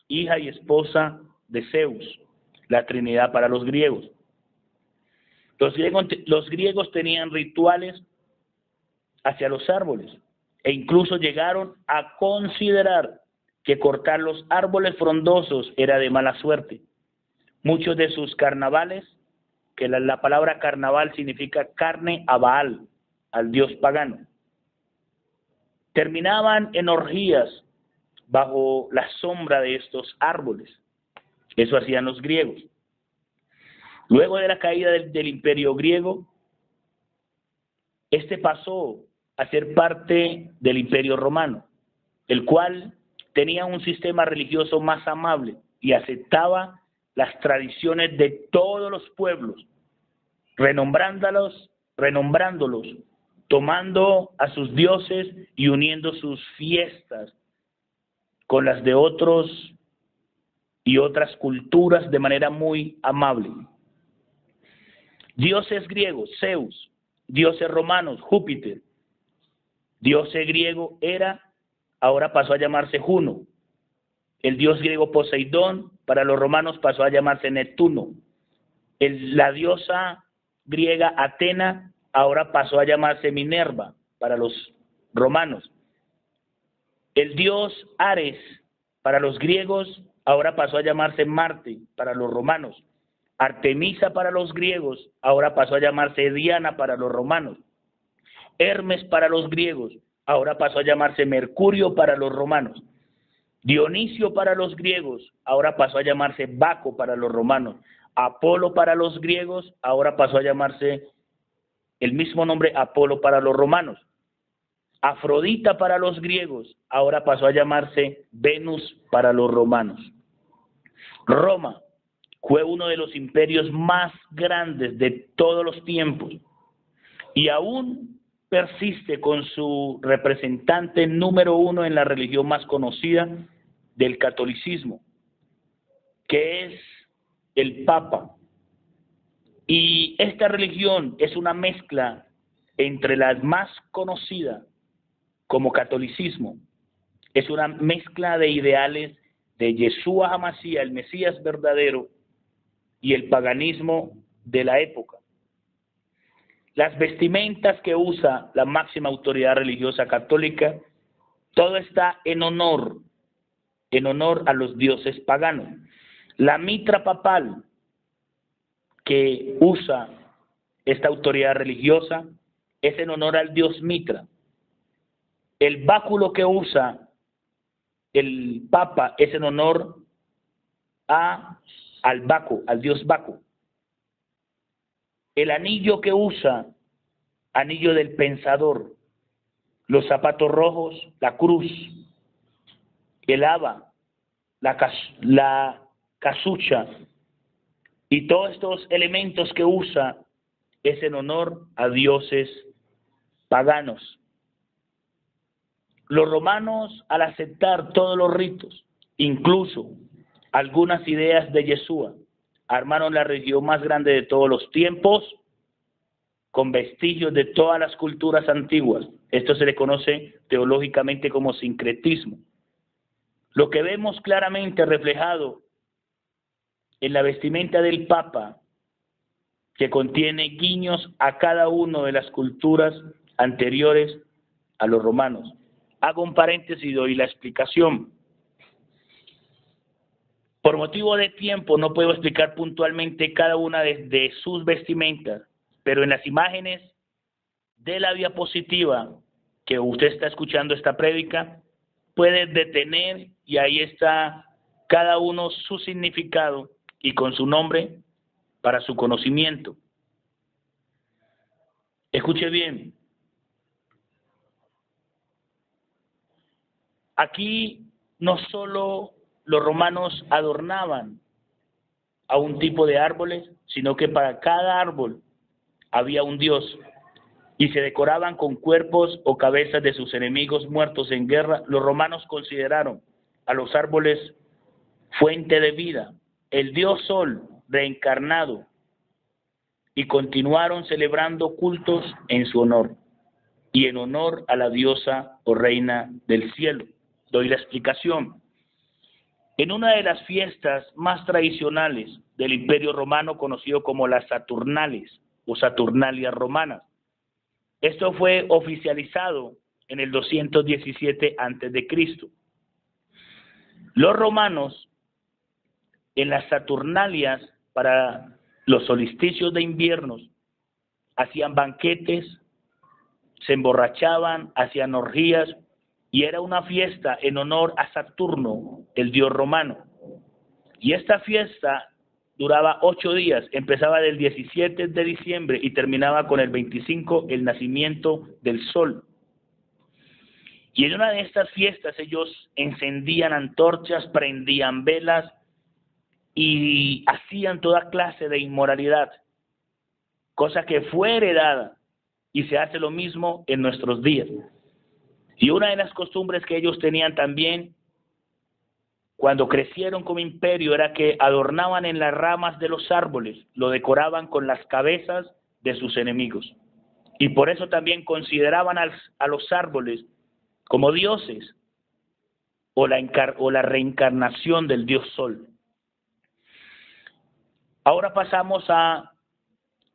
hija y esposa de Zeus, la Trinidad para los griegos. Los griegos tenían rituales hacia los árboles e incluso llegaron a considerar que cortar los árboles frondosos era de mala suerte. Muchos de sus carnavales, que la palabra carnaval significa carne a Baal, al dios pagano, terminaban en orgías bajo la sombra de estos árboles. Eso hacían los griegos. Luego de la caída del imperio griego, este pasó a ser parte del Imperio Romano, el cual tenía un sistema religioso más amable y aceptaba las tradiciones de todos los pueblos, renombrándolos, tomando a sus dioses y uniendo sus fiestas con las de otros y otras culturas de manera muy amable. Dioses griegos, Zeus; dioses romanos, Júpiter; dioses griego Hera, ahora pasó a llamarse Juno; el dios griego Poseidón, para los romanos pasó a llamarse Neptuno; la diosa griega Atena, ahora pasó a llamarse Minerva para los romanos; el dios Ares, para los griegos, ahora pasó a llamarse Marte para los romanos; Artemisa para los griegos, ahora pasó a llamarse Diana para los romanos; Hermes para los griegos, ahora pasó a llamarse Mercurio para los romanos; Dionisio para los griegos, ahora pasó a llamarse Baco para los romanos; Apolo para los griegos, ahora pasó a llamarse el mismo nombre, Apolo, para los romanos; Afrodita para los griegos, ahora pasó a llamarse Venus para los romanos. Roma fue uno de los imperios más grandes de todos los tiempos y aún persiste con su representante número uno en la religión más conocida del catolicismo, que es el Papa. Y esta religión es una mezcla entre la más conocida como catolicismo, es una mezcla de ideales de Yeshua HaMashiach, el Mesías verdadero, y el paganismo de la época. Las vestimentas que usa la máxima autoridad religiosa católica, todo está en honor a los dioses paganos. La mitra papal que usa esta autoridad religiosa es en honor al dios Mitra. El báculo que usa el Papa es en honor al Baco, al dios Baco. El anillo que usa, anillo del pensador; los zapatos rojos, la cruz; el haba, la casucha, y todos estos elementos que usa es en honor a dioses paganos. Los romanos, al aceptar todos los ritos, incluso algunas ideas de Yeshua, armaron la religión más grande de todos los tiempos, con vestigios de todas las culturas antiguas. Esto se le conoce teológicamente como sincretismo. Lo que vemos claramente reflejado en la vestimenta del Papa, que contiene guiños a cada una de las culturas anteriores a los romanos. Hago un paréntesis y doy la explicación. Por motivo de tiempo no puedo explicar puntualmente cada una de sus vestimentas, pero en las imágenes de la diapositiva que usted está escuchando esta prédica, puede detener y ahí está cada uno su significado y con su nombre para su conocimiento. Escuche bien. Aquí no solo los romanos adornaban a un tipo de árboles, sino que para cada árbol había un dios y se decoraban con cuerpos o cabezas de sus enemigos muertos en guerra. Los romanos consideraron a los árboles fuente de vida, el dios Sol reencarnado, y continuaron celebrando cultos en su honor y en honor a la diosa o reina del cielo. Doy la explicación. En una de las fiestas más tradicionales del Imperio Romano, conocido como las Saturnales o Saturnalias romanas, esto fue oficializado en el 217 a.C. Los romanos, en las Saturnalias, para los solsticios de inviernos, hacían banquetes, se emborrachaban, hacían orgías, y era una fiesta en honor a Saturno, el dios romano. Y esta fiesta duraba 8 días, empezaba del 17 de diciembre y terminaba con el 25, el nacimiento del sol. Y en una de estas fiestas ellos encendían antorchas, prendían velas y hacían toda clase de inmoralidad, cosa que fue heredada y se hace lo mismo en nuestros días. Y una de las costumbres que ellos tenían también cuando crecieron como imperio era que adornaban en las ramas de los árboles, lo decoraban con las cabezas de sus enemigos. Y por eso también consideraban a los árboles como dioses o la reencarnación del dios Sol. Ahora pasamos a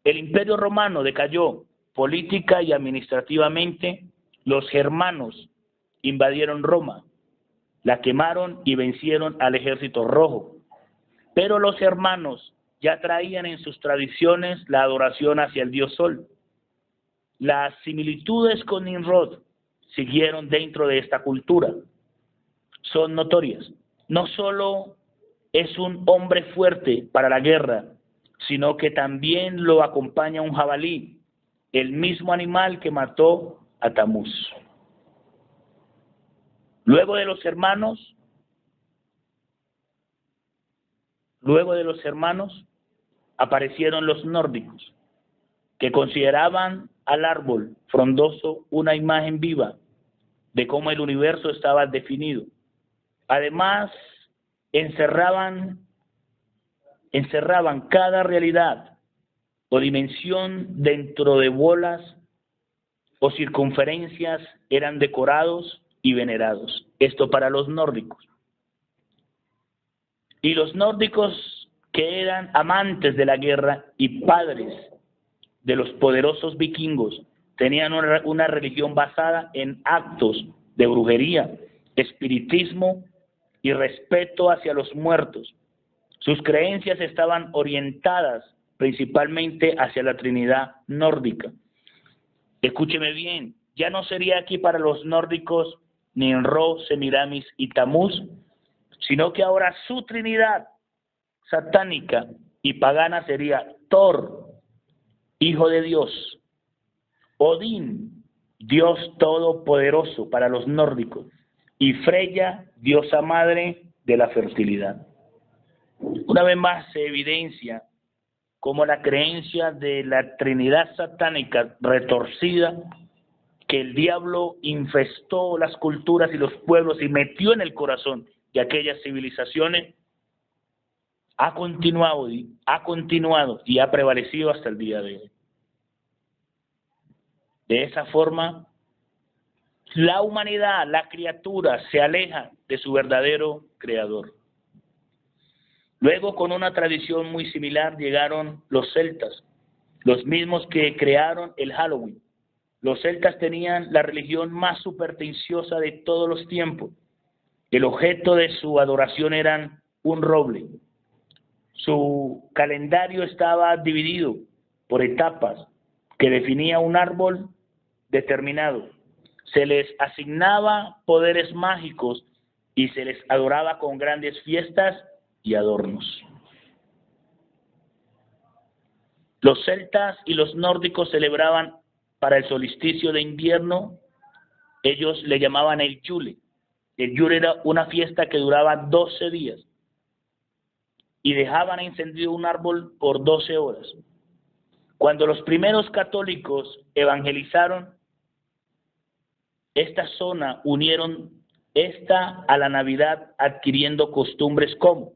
el Imperio Romano decayó política y administrativamente. Los germanos invadieron Roma, la quemaron y vencieron al ejército rojo. Pero los germanos ya traían en sus tradiciones la adoración hacia el dios Sol. Las similitudes con Nimrod siguieron dentro de esta cultura. Son notorias. No solo es un hombre fuerte para la guerra, sino que también lo acompaña un jabalí, el mismo animal que mató a Tamuz. Luego de los hermanos, aparecieron los nórdicos, que consideraban al árbol frondoso una imagen viva de cómo el universo estaba definido. Además, encerraban cada realidad o dimensión dentro de bolas o circunferencias, eran decorados y venerados. Esto para los nórdicos. Y los nórdicos, que eran amantes de la guerra y padres de los poderosos vikingos, tenían una religión basada en actos de brujería, espiritismo y respeto hacia los muertos. Sus creencias estaban orientadas principalmente hacia la Trinidad nórdica. Escúcheme bien, ya no sería aquí para los nórdicos Nimrod, Semiramis y Tamuz, sino que ahora su Trinidad satánica y pagana sería Thor, hijo de Dios, Odín, Dios todopoderoso para los nórdicos, y Freya, diosa madre de la fertilidad. Una vez más se evidencia como la creencia de la Trinidad satánica retorcida, que el diablo infestó las culturas y los pueblos y metió en el corazón de aquellas civilizaciones, ha continuado y ha prevalecido hasta el día de hoy. De esa forma, la humanidad, la criatura, se aleja de su verdadero creador. Luego, con una tradición muy similar, llegaron los celtas, los mismos que crearon el Halloween. Los celtas tenían la religión más supersticiosa de todos los tiempos. El objeto de su adoración era un roble. Su calendario estaba dividido por etapas que definía un árbol determinado. Se les asignaba poderes mágicos y se les adoraba con grandes fiestas y adornos. Los celtas y los nórdicos celebraban para el solsticio de invierno, ellos le llamaban el Yule. El Yule era una fiesta que duraba 12 días y dejaban encendido un árbol por 12 horas. Cuando los primeros católicos evangelizaron esta zona, unieron esta a la Navidad adquiriendo costumbres como,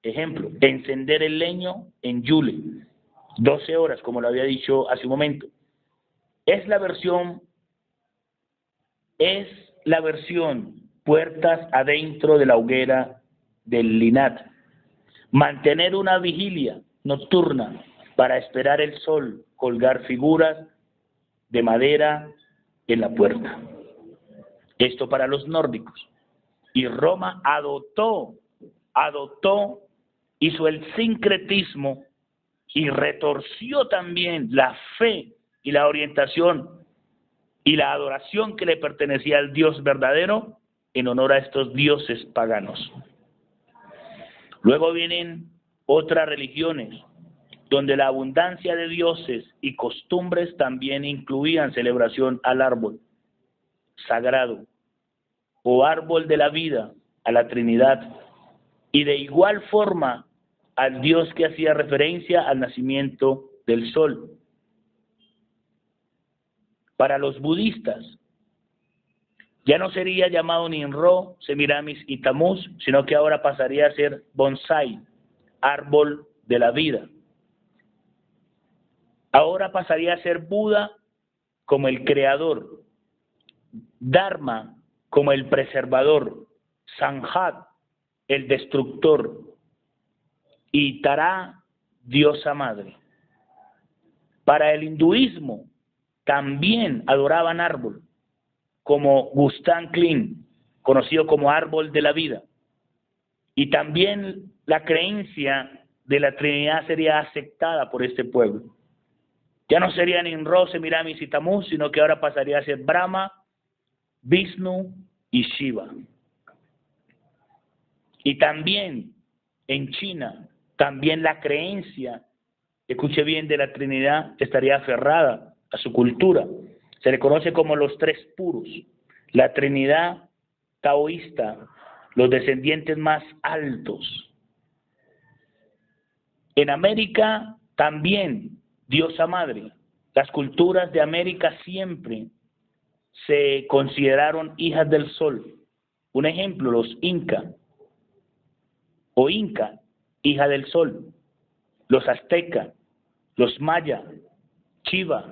ejemplo, encender el leño en Yule, 12 horas, como lo había dicho hace un momento. Es la versión puertas adentro de la hoguera del Linat. Mantener una vigilia nocturna para esperar el sol, colgar figuras de madera en la puerta. Esto para los nórdicos. Y Roma adoptó, hizo el sincretismo y retorció también la fe y la orientación y la adoración que le pertenecía al Dios verdadero en honor a estos dioses paganos. Luego vienen otras religiones, donde la abundancia de dioses y costumbres también incluían celebración al árbol sagrado, o árbol de la vida a la Trinidad, y de igual forma al Dios que hacía referencia al nacimiento del sol. Para los budistas, ya no sería llamado Ninro, Semiramis y Tamuz, sino que ahora pasaría a ser Bonsai, árbol de la vida. Ahora pasaría a ser Buda como el creador, Dharma como el preservador, Sanjat el destructor y Tara, diosa madre. Para el hinduismo también adoraban árbol, como Gustan Klin, conocido como árbol de la vida. Y también la creencia de la Trinidad sería aceptada por este pueblo. Ya no serían Ninro, Semiramis y Tamuz, sino que ahora pasaría a ser Brahma, Vishnu y Shiva. Y también en China, también la creencia, escuche bien, de la Trinidad estaría aferrada a su cultura. Se le conoce como los tres puros, la Trinidad taoísta, los descendientes más altos. En América también, diosa madre. Las culturas de América siempre se consideraron hijas del sol. Un ejemplo, los incas, o Inca, hija del sol. Los aztecas, los mayas, Chiva.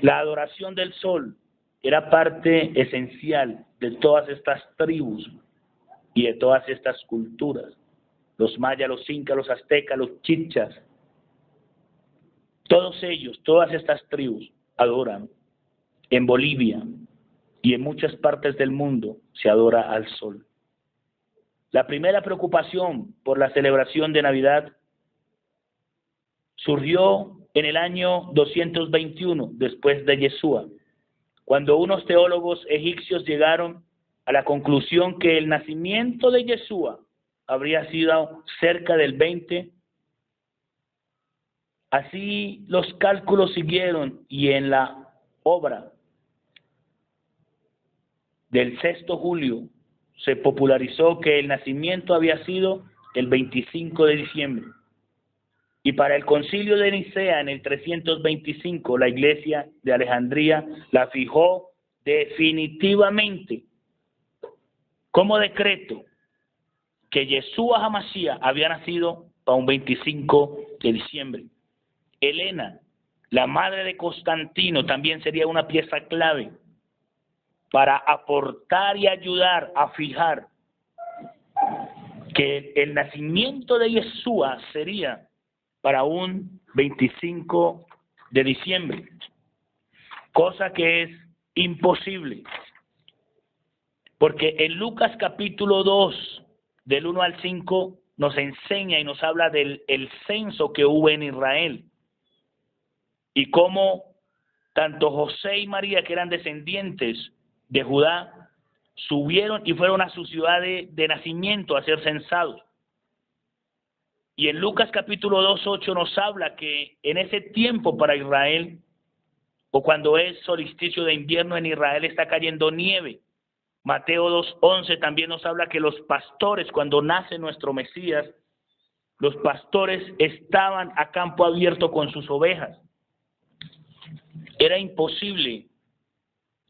La adoración del sol era parte esencial de todas estas tribus y de todas estas culturas. Los mayas, los incas, los aztecas, los chichas, todos ellos, todas estas tribus adoran. En Bolivia y en muchas partes del mundo se adora al sol. La primera preocupación por la celebración de Navidad surgió en el año 221 después de Yeshua, cuando unos teólogos egipcios llegaron a la conclusión que el nacimiento de Yeshua habría sido cerca del 20. Así los cálculos siguieron y en la obra del 6 de julio se popularizó que el nacimiento había sido el 25 de diciembre. Y para el concilio de Nicea en el 325, la iglesia de Alejandría la fijó definitivamente como decreto que Yeshua HaMashiach había nacido para un 25 de diciembre. Helena, la madre de Constantino, también sería una pieza clave para aportar y ayudar a fijar que el nacimiento de Yeshua sería para un 25 de diciembre, cosa que es imposible, porque en Lucas capítulo 2, del 1 al 5, nos enseña y nos habla del censo que hubo en Israel, y cómo tanto José y María, que eran descendientes de Judá, subieron y fueron a su ciudad de nacimiento a ser censados. Y en Lucas capítulo 2:8 nos habla que en ese tiempo para Israel, o cuando es solsticio de invierno en Israel, está cayendo nieve. Mateo 2:11 también nos habla que los pastores, cuando nace nuestro Mesías, los pastores estaban a campo abierto con sus ovejas. Era imposible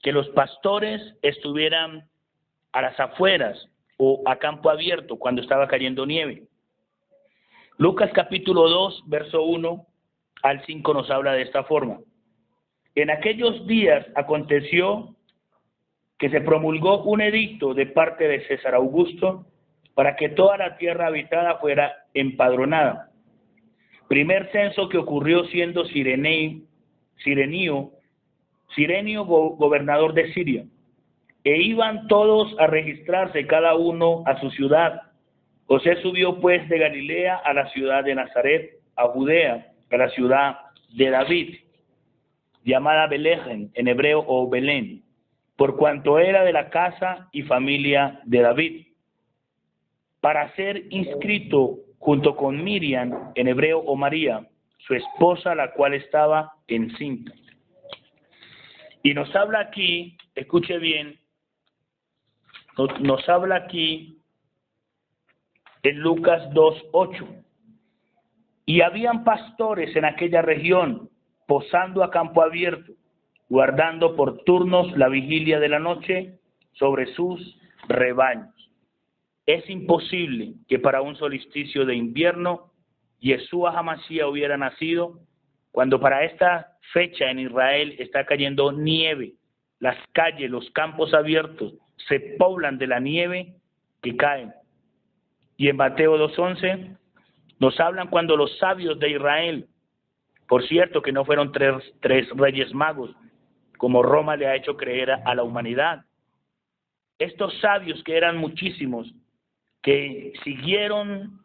que los pastores estuvieran a las afueras o a campo abierto cuando estaba cayendo nieve. Lucas capítulo 2, verso 1 al 5 nos habla de esta forma. En aquellos días aconteció que se promulgó un edicto de parte de César Augusto para que toda la tierra habitada fuera empadronada. Primer censo que ocurrió siendo Cirenio gobernador de Siria. E iban todos a registrarse, cada uno a su ciudad. José subió pues de Galilea a la ciudad de Nazaret, a Judea, a la ciudad de David, llamada Belén en hebreo, o Belén, por cuanto era de la casa y familia de David, para ser inscrito junto con Miriam, en hebreo, o María, su esposa, la cual estaba encinta. Y nos habla aquí escuche bien, nos habla aquí en Lucas 2:8. Y habían pastores en aquella región, posando a campo abierto, guardando por turnos la vigilia de la noche sobre sus rebaños. Es imposible que para un solsticio de invierno Yeshua HaMashiach hubiera nacido cuando para esta fecha en Israel está cayendo nieve. Las calles, los campos abiertos se poblan de la nieve que cae. Y en Mateo 2:11 nos hablan cuando los sabios de Israel, por cierto que no fueron tres reyes magos, como Roma le ha hecho creer a la humanidad. Estos sabios, que eran muchísimos, que siguieron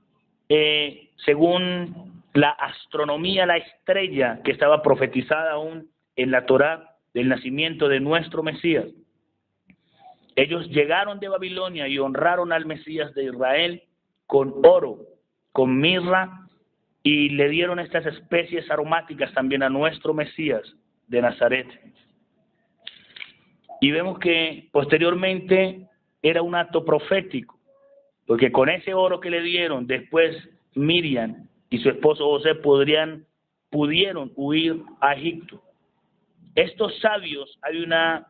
según la astronomía, la estrella que estaba profetizada aún en la Torá del nacimiento de nuestro Mesías. Ellos llegaron de Babilonia y honraron al Mesías de Israel con oro, con mirra, y le dieron estas especies aromáticas también a nuestro Mesías de Nazaret. Y vemos que posteriormente era un acto profético, porque con ese oro que le dieron, después Miriam y su esposo José pudieron huir a Egipto. Estos sabios, hay una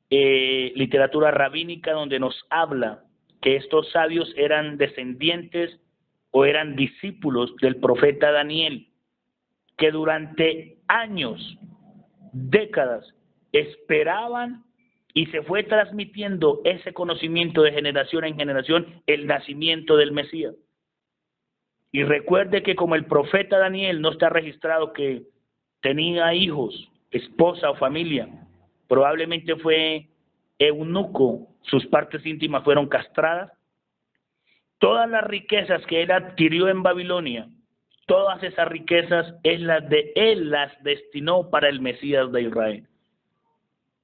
literatura rabínica donde nos habla que estos sabios eran descendientes o eran discípulos del profeta Daniel, que durante años, décadas, esperaban y se fue transmitiendo ese conocimiento de generación en generación, el nacimiento del Mesías. Y recuerde que como el profeta Daniel no está registrado que tenía hijos, esposa o familia, probablemente fue eunuco, sus partes íntimas fueron castradas. Todas las riquezas que él adquirió en Babilonia, todas esas riquezas él las destinó para el Mesías de Israel.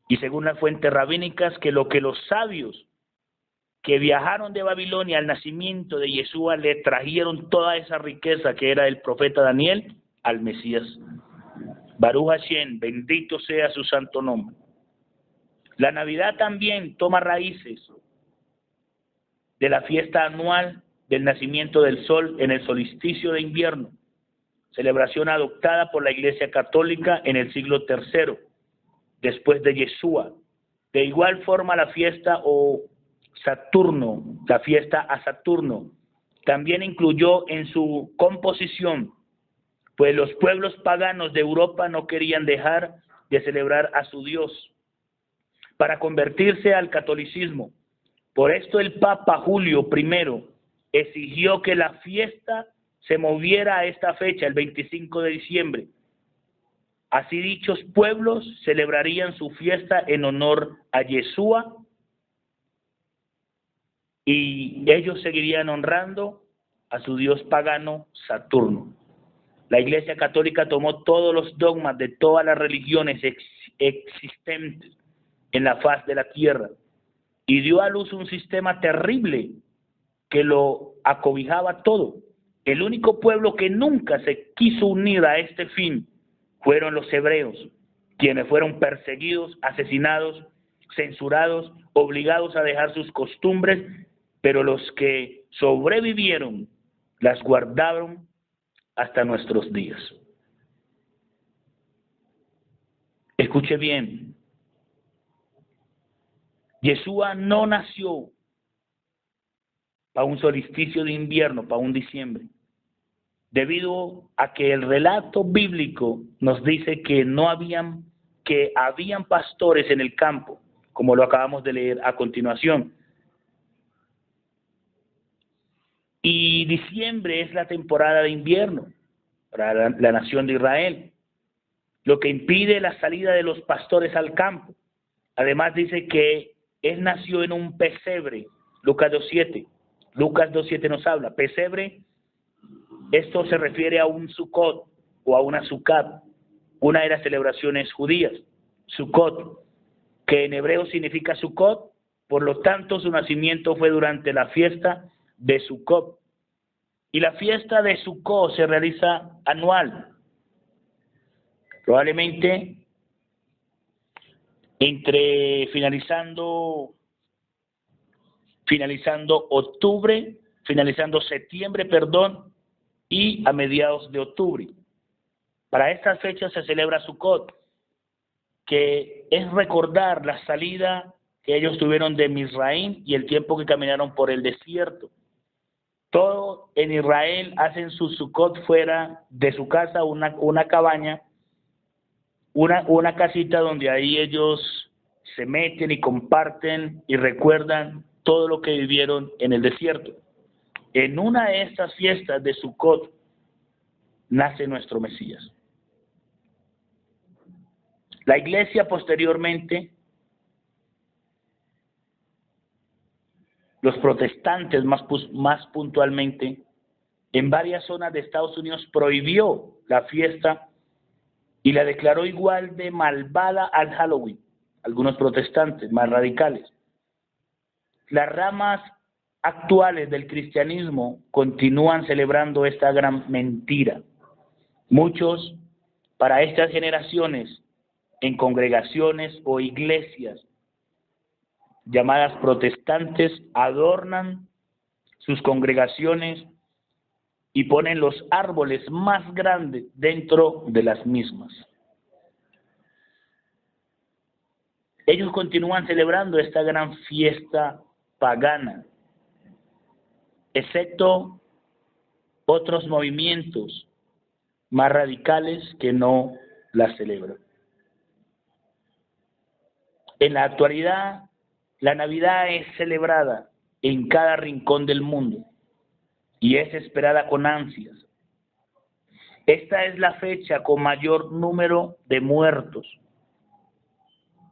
Y según las fuentes rabínicas, que lo que los sabios que viajaron de Babilonia al nacimiento de Yeshua le trajeron toda esa riqueza que era el profeta Daniel al Mesías. Baruch Hashem, bendito sea su santo nombre. La Navidad también toma raíces de la fiesta anual del nacimiento del sol en el solsticio de invierno, celebración adoptada por la Iglesia Católica en el siglo III, después de Yeshua. De igual forma la fiesta Saturno, la fiesta a Saturno, también incluyó en su composición, pues los pueblos paganos de Europa no querían dejar de celebrar a su Dios para convertirse al catolicismo. Por esto el Papa Julio I exigió que la fiesta se moviera a esta fecha, el 25 de diciembre. Así dichos pueblos celebrarían su fiesta en honor a Yeshua y ellos seguirían honrando a su dios pagano Saturno. La Iglesia Católica tomó todos los dogmas de todas las religiones existentes en la faz de la tierra y dio a luz un sistema terrible que lo acobijaba todo. El único pueblo que nunca se quiso unir a este fin fueron los hebreos, quienes fueron perseguidos, asesinados, censurados, obligados a dejar sus costumbres, pero los que sobrevivieron las guardaron hasta nuestros días. Escuche bien, Yeshua no nació para un solsticio de invierno, para un diciembre, debido a que el relato bíblico nos dice que habían pastores en el campo, como lo acabamos de leer a continuación. Y diciembre es la temporada de invierno para la nación de Israel, lo que impide la salida de los pastores al campo. Además dice que él nació en un pesebre, Lucas 2:7. Lucas 2:7 nos habla, pesebre, esto se refiere a un Sukkot o a una Sukkot, una de las celebraciones judías, Sukkot, que en hebreo significa Sukkot, por lo tanto su nacimiento fue durante la fiesta de Sukkot. Y la fiesta de Sukkot se realiza anual. Probablemente entre finalizando septiembre, perdón, y a mediados de octubre. Para estas fechas se celebra Sukkot, que es recordar la salida que ellos tuvieron de Misraín y el tiempo que caminaron por el desierto. Todos en Israel hacen su Sukkot fuera de su casa, una cabaña, una casita donde ahí ellos se meten y comparten y recuerdan todo lo que vivieron en el desierto. En una de estas fiestas de Sukkot nace nuestro Mesías. La iglesia posteriormente, los protestantes más puntualmente, en varias zonas de Estados Unidos prohibió la fiesta y la declaró igual de malvada al Halloween, algunos protestantes más radicales. Las ramas actuales del cristianismo continúan celebrando esta gran mentira. Muchos, para estas generaciones, en congregaciones o iglesias llamadas protestantes, adornan sus congregaciones y ponen los árboles más grandes dentro de las mismas. Ellos continúan celebrando esta gran fiesta pagana, excepto otros movimientos más radicales que no la celebran. En la actualidad, la Navidad es celebrada en cada rincón del mundo y es esperada con ansias. Esta es la fecha con mayor número de muertos,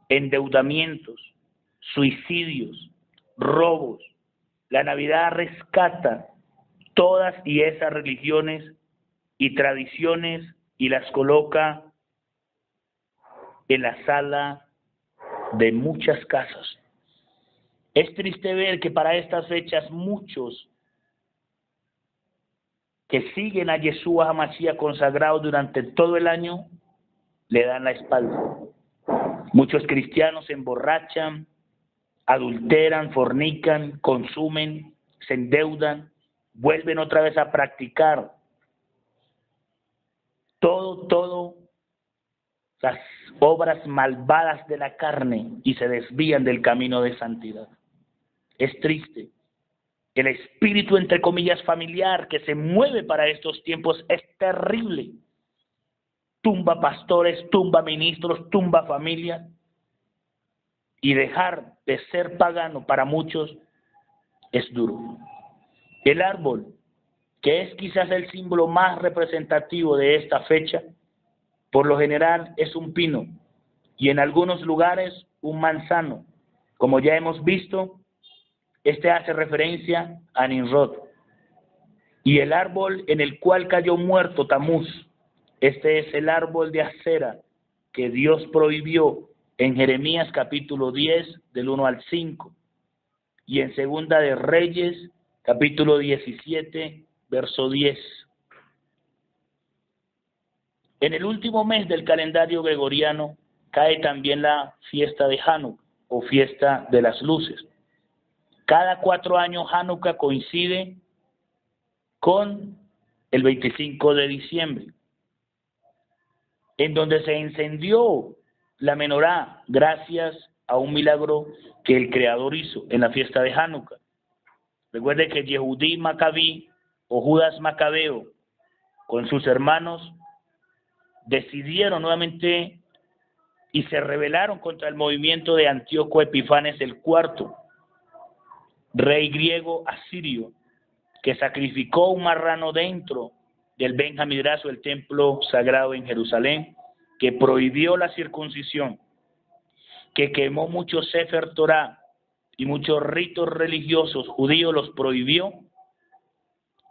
endeudamientos, suicidios, robos. La Navidad rescata todas y esas religiones y tradiciones y las coloca en la sala de muchas casas. Es triste ver que para estas fechas muchos que siguen a Yeshua HaMashiach consagrado durante todo el año le dan la espalda. Muchos cristianos se emborrachan, adulteran, fornican, consumen, se endeudan, vuelven otra vez a practicar todo las obras malvadas de la carne y se desvían del camino de santidad. Es triste. El espíritu, entre comillas, familiar que se mueve para estos tiempos es terrible. Tumba pastores, tumba ministros, tumba familias. Y dejar de ser pagano para muchos es duro. El árbol, que es quizás el símbolo más representativo de esta fecha, por lo general es un pino y en algunos lugares un manzano. Como ya hemos visto, este hace referencia a Nimrod. Y el árbol en el cual cayó muerto Tamuz, este es el árbol de acera que Dios prohibió en Jeremías capítulo 10 del 1 al 5 y en Segunda de Reyes capítulo 17 verso 10. En el último mes del calendario gregoriano cae también la fiesta de Hanukkah o fiesta de las luces. Cada 4 años Hanukkah coincide con el 25 de diciembre, en donde se encendió la menorá gracias a un milagro que el Creador hizo en la fiesta de Hanukkah. Recuerde que Yehudí Macabí o Judas Macabeo con sus hermanos decidieron nuevamente y se rebelaron contra el movimiento de Antíoco Epifanes IV, rey griego asirio, que sacrificó un marrano dentro del Ben Hamidrash, el templo sagrado en Jerusalén, que prohibió la circuncisión, que quemó muchos Sefer Torah y muchos ritos religiosos judíos los prohibió.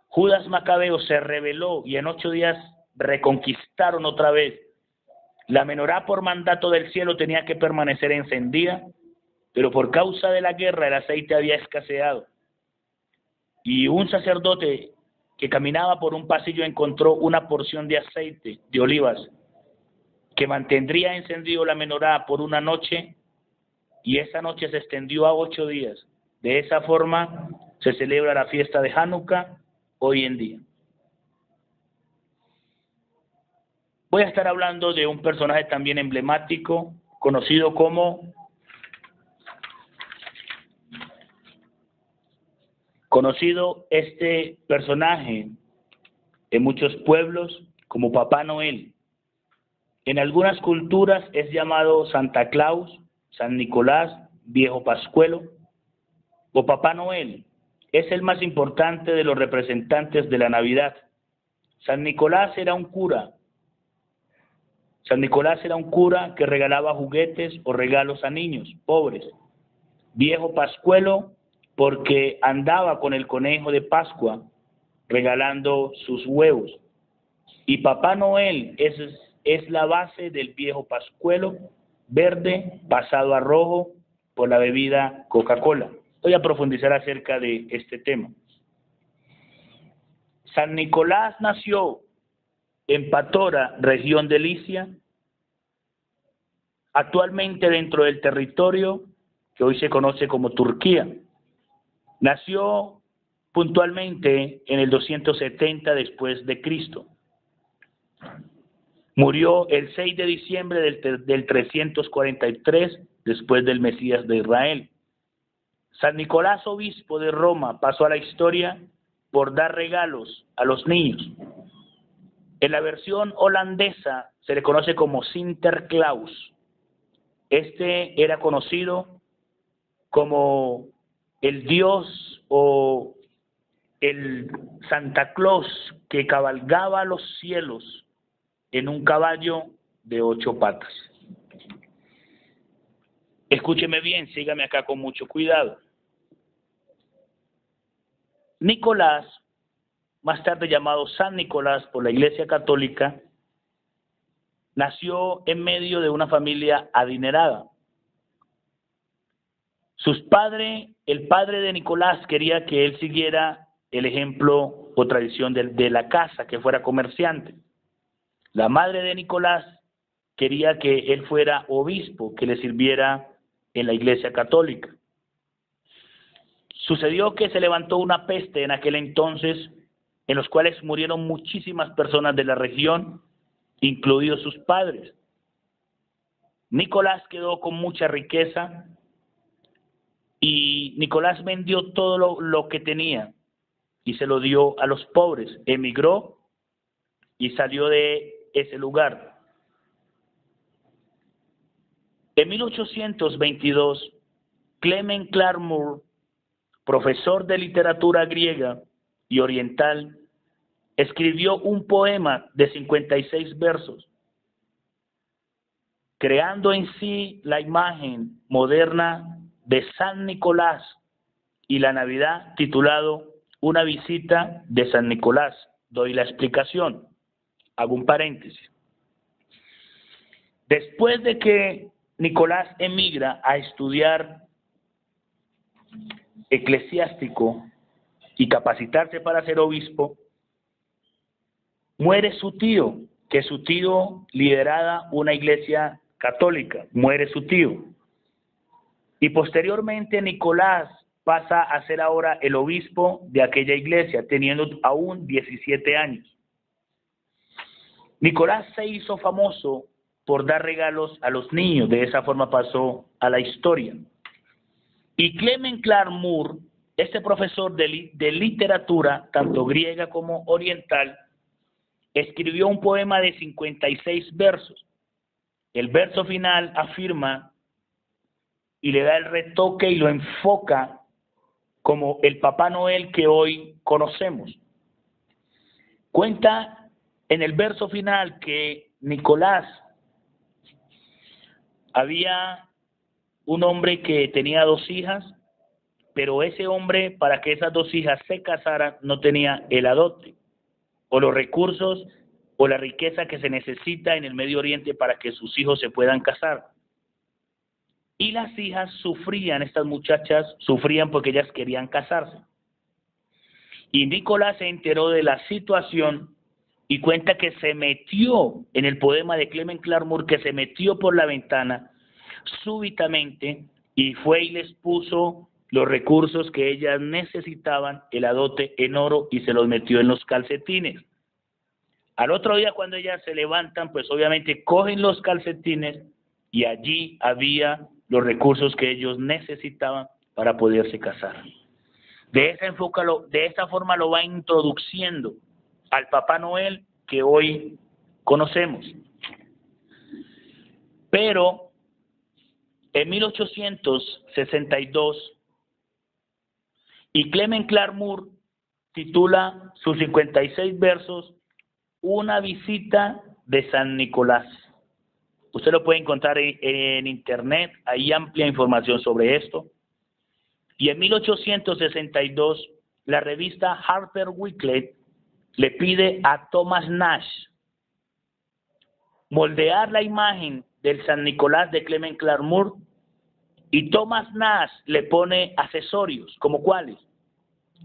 Judas Macabeo se rebeló y en 8 días reconquistaron otra vez. La menorá por mandato del cielo tenía que permanecer encendida, pero por causa de la guerra el aceite había escaseado. Y un sacerdote que caminaba por un pasillo encontró una porción de aceite de olivas que mantendría encendido la menorá por una noche y esa noche se extendió a 8 días. De esa forma se celebra la fiesta de Hanukkah hoy en día. Voy a estar hablando de un personaje también emblemático, conocido este personaje en muchos pueblos como Papá Noel. En algunas culturas es llamado Santa Claus, San Nicolás, Viejo Pascuelo o Papá Noel. Es el más importante de los representantes de la Navidad. San Nicolás era un cura. San Nicolás era un cura que regalaba juguetes o regalos a niños pobres. Viejo Pascuelo porque andaba con el conejo de Pascua regalando sus huevos. Y Papá Noel es la base del Viejo Pascuelo, verde pasado a rojo por la bebida Coca-Cola. Voy a profundizar acerca de este tema. San Nicolás nació en Patora, región de Licia, actualmente dentro del territorio que hoy se conoce como Turquía. Nació puntualmente en el 270 después de Cristo. Murió el 6 de diciembre del 343 después del Mesías de Israel. San Nicolás, obispo de Roma, pasó a la historia por dar regalos a los niños. En la versión holandesa se le conoce como Sinterklaas. Este era conocido como el dios o el Santa Claus que cabalgaba los cielos en un caballo de 8 patas. Escúcheme bien, sígame acá con mucho cuidado. Nicolás, más tarde llamado San Nicolás por la Iglesia Católica, nació en medio de una familia adinerada. El padre de Nicolás quería que él siguiera el ejemplo o tradición de la casa, que fuera comerciante. La madre de Nicolás quería que él fuera obispo, que le sirviera en la Iglesia Católica. Sucedió que se levantó una peste en aquel entonces, en los cuales murieron muchísimas personas de la región, incluidos sus padres. Nicolás quedó con mucha riqueza y Nicolás vendió todo lo que tenía y se lo dio a los pobres. Emigró y salió de ese lugar. En 1822, Clement Clark Moore, profesor de literatura griega y oriental, escribió un poema de 56 versos, creando en sí la imagen moderna de San Nicolás y la Navidad, titulado Una visita de San Nicolás. Doy la explicación, hago un paréntesis. Después de que Nicolás emigra a estudiar eclesiástico y capacitarse para ser obispo, muere su tío, que su tío lideraba una iglesia católica, muere su tío. Y posteriormente Nicolás pasa a ser ahora el obispo de aquella iglesia, teniendo aún 17 años. Nicolás se hizo famoso por dar regalos a los niños, de esa forma pasó a la historia. Y Clement Clark Moore, este profesor de literatura, tanto griega como oriental, escribió un poema de 56 versos. El verso final afirma y le da el retoque y lo enfoca como el Papá Noel que hoy conocemos. Cuenta en el verso final que Nicolás había un hombre que tenía 2 hijas, pero ese hombre, para que esas 2 hijas se casaran, no tenía el adote o los recursos o la riqueza que se necesita en el Medio Oriente para que sus hijos se puedan casar. Y las hijas sufrían, estas muchachas sufrían porque ellas querían casarse. Y Nicolás se enteró de la situación y cuenta que se metió en el poema de Clement Clark Moore, que se metió por la ventana súbitamente y fue y les puso los recursos que ellas necesitaban, el dote en oro, y se los metió en los calcetines. Al otro día, cuando ellas se levantan, pues obviamente cogen los calcetines y allí había los recursos que ellos necesitaban para poderse casar. De esa forma lo va introduciendo al Papá Noel que hoy conocemos. Pero en 1862, y Clement Clarke Moore titula sus 56 versos Una visita de San Nicolás. Usted lo puede encontrar en internet, hay amplia información sobre esto. Y en 1862, la revista Harper Weekly le pide a Thomas Nash moldear la imagen del San Nicolás de Clement Clarke Moore, y Thomas Nash le pone accesorios, ¿como cuáles?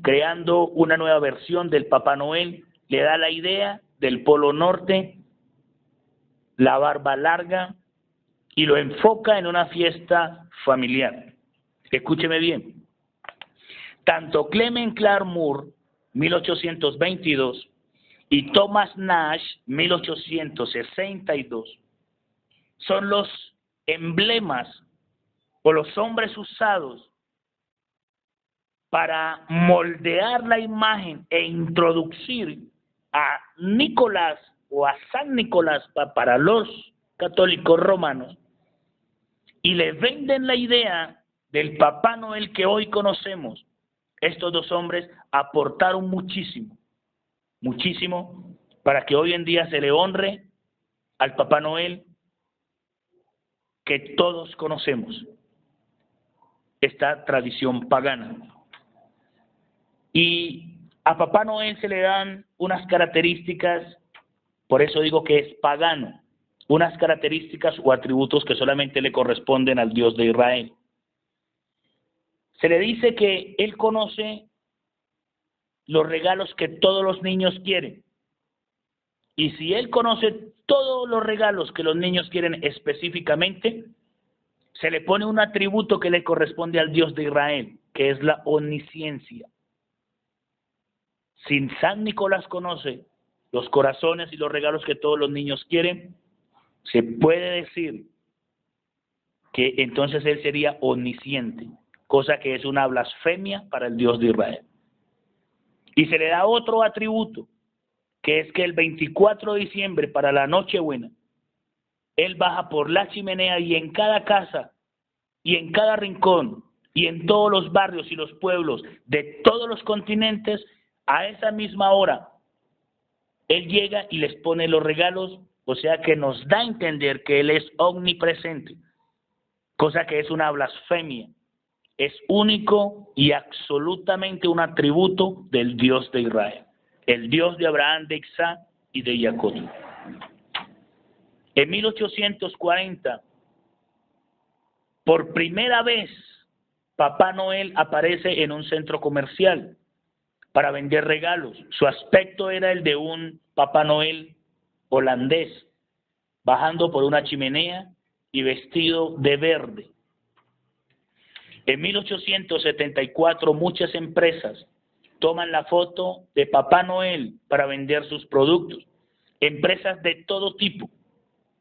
Creando una nueva versión del Papá Noel, le da la idea del Polo Norte, la barba larga, y lo enfoca en una fiesta familiar. Escúcheme bien. Tanto Clement Clarke Moore, 1822, y Thomas Nash, 1862, son los emblemas o los hombres usados para moldear la imagen e introducir a Nicolás o a San Nicolás para los católicos romanos, y le venden la idea del Papá Noel que hoy conocemos. Estos dos hombres aportaron muchísimo, muchísimo, para que hoy en día se le honre al Papá Noel que todos conocemos, esta tradición pagana. Y a Papá Noel se le dan unas características, por eso digo que es pagano, unas características o atributos que solamente le corresponden al Dios de Israel. Se le dice que él conoce los regalos que todos los niños quieren. Y si él conoce todos los regalos que los niños quieren específicamente, se le pone un atributo que le corresponde al Dios de Israel, que es la omnisciencia. Si San Nicolás conoce los corazones y los regalos que todos los niños quieren, se puede decir que entonces él sería omnisciente, cosa que es una blasfemia para el Dios de Israel. Y se le da otro atributo, que es que el 24 de diciembre, para la Nochebuena, él baja por la chimenea, y en cada casa y en cada rincón y en todos los barrios y los pueblos de todos los continentes, a esa misma hora, él llega y les pone los regalos, o sea que nos da a entender que él es omnipresente, cosa que es una blasfemia. Es único y absolutamente un atributo del Dios de Israel, el Dios de Abraham, de Isaac y de Jacob. En 1840, por primera vez, Papá Noel aparece en un centro comercial para vender regalos. Su aspecto era el de un Papá Noel holandés, bajando por una chimenea y vestido de verde. En 1874, muchas empresas toman la foto de Papá Noel para vender sus productos. Empresas de todo tipo,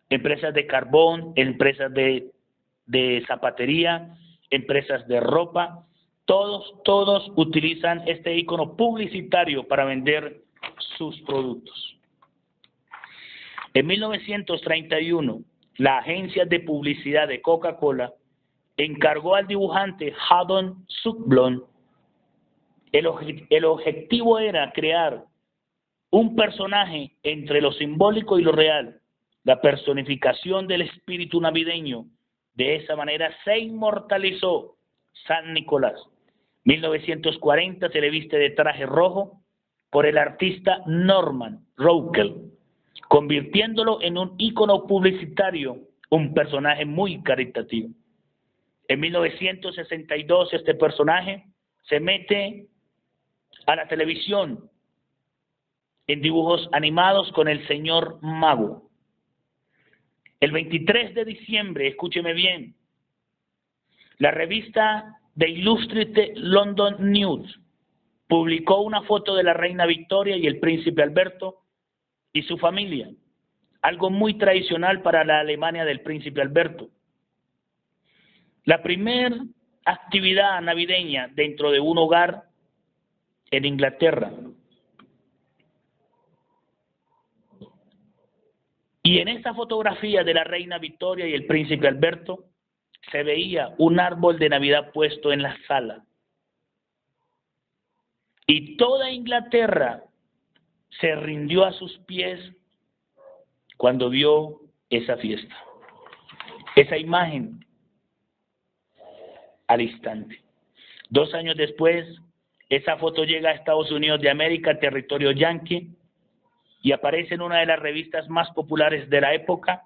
empresas de carbón, empresas de zapatería, empresas de ropa, todos utilizan este icono publicitario para vender sus productos. En 1931, la agencia de publicidad de Coca-Cola encargó al dibujante Haddon Sundblom. El objetivo era crear un personaje entre lo simbólico y lo real, la personificación del espíritu navideño. De esa manera se inmortalizó San Nicolás. 1940 se le viste de traje rojo por el artista Norman Rockwell, convirtiéndolo en un ícono publicitario, un personaje muy caritativo. En 1962 este personaje se mete a la televisión en dibujos animados con el señor Mago. El 23 de diciembre, escúcheme bien, La revista The Illustrated London News publicó una foto de la reina Victoria y el príncipe Alberto y su familia, algo muy tradicional para la Alemania del príncipe Alberto. La primera actividad navideña dentro de un hogar en Inglaterra. Y en esa fotografía de la reina Victoria y el príncipe Alberto se veía un árbol de Navidad puesto en la sala. Y toda Inglaterra se rindió a sus pies cuando vio esa fiesta, esa imagen al instante. 2 años después, esa foto llega a Estados Unidos de América, territorio yanqui, y aparece en una de las revistas más populares de la época,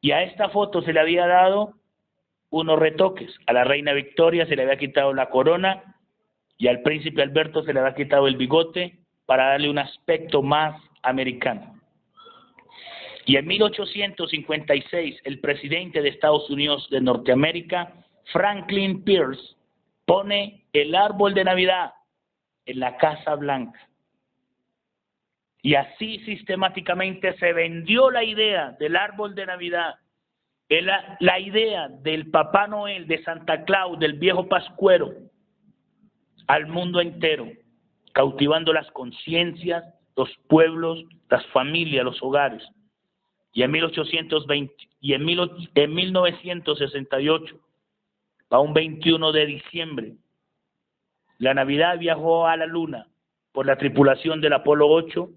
y a esta foto se le había dado unos retoques. A la reina Victoria se le había quitado la corona y al príncipe Alberto se le había quitado el bigote para darle un aspecto más americano. Y en 1856, el presidente de Estados Unidos de Norteamérica, Franklin Pierce, pone el árbol de Navidad en la Casa Blanca. Y así sistemáticamente se vendió la idea del árbol de Navidad, la idea del Papá Noel, de Santa Claus, del viejo Pascuero, al mundo entero, cautivando las conciencias, los pueblos, las familias, los hogares. Y en 1968, a un 21 de diciembre, la Navidad viajó a la Luna por la tripulación del Apolo 8,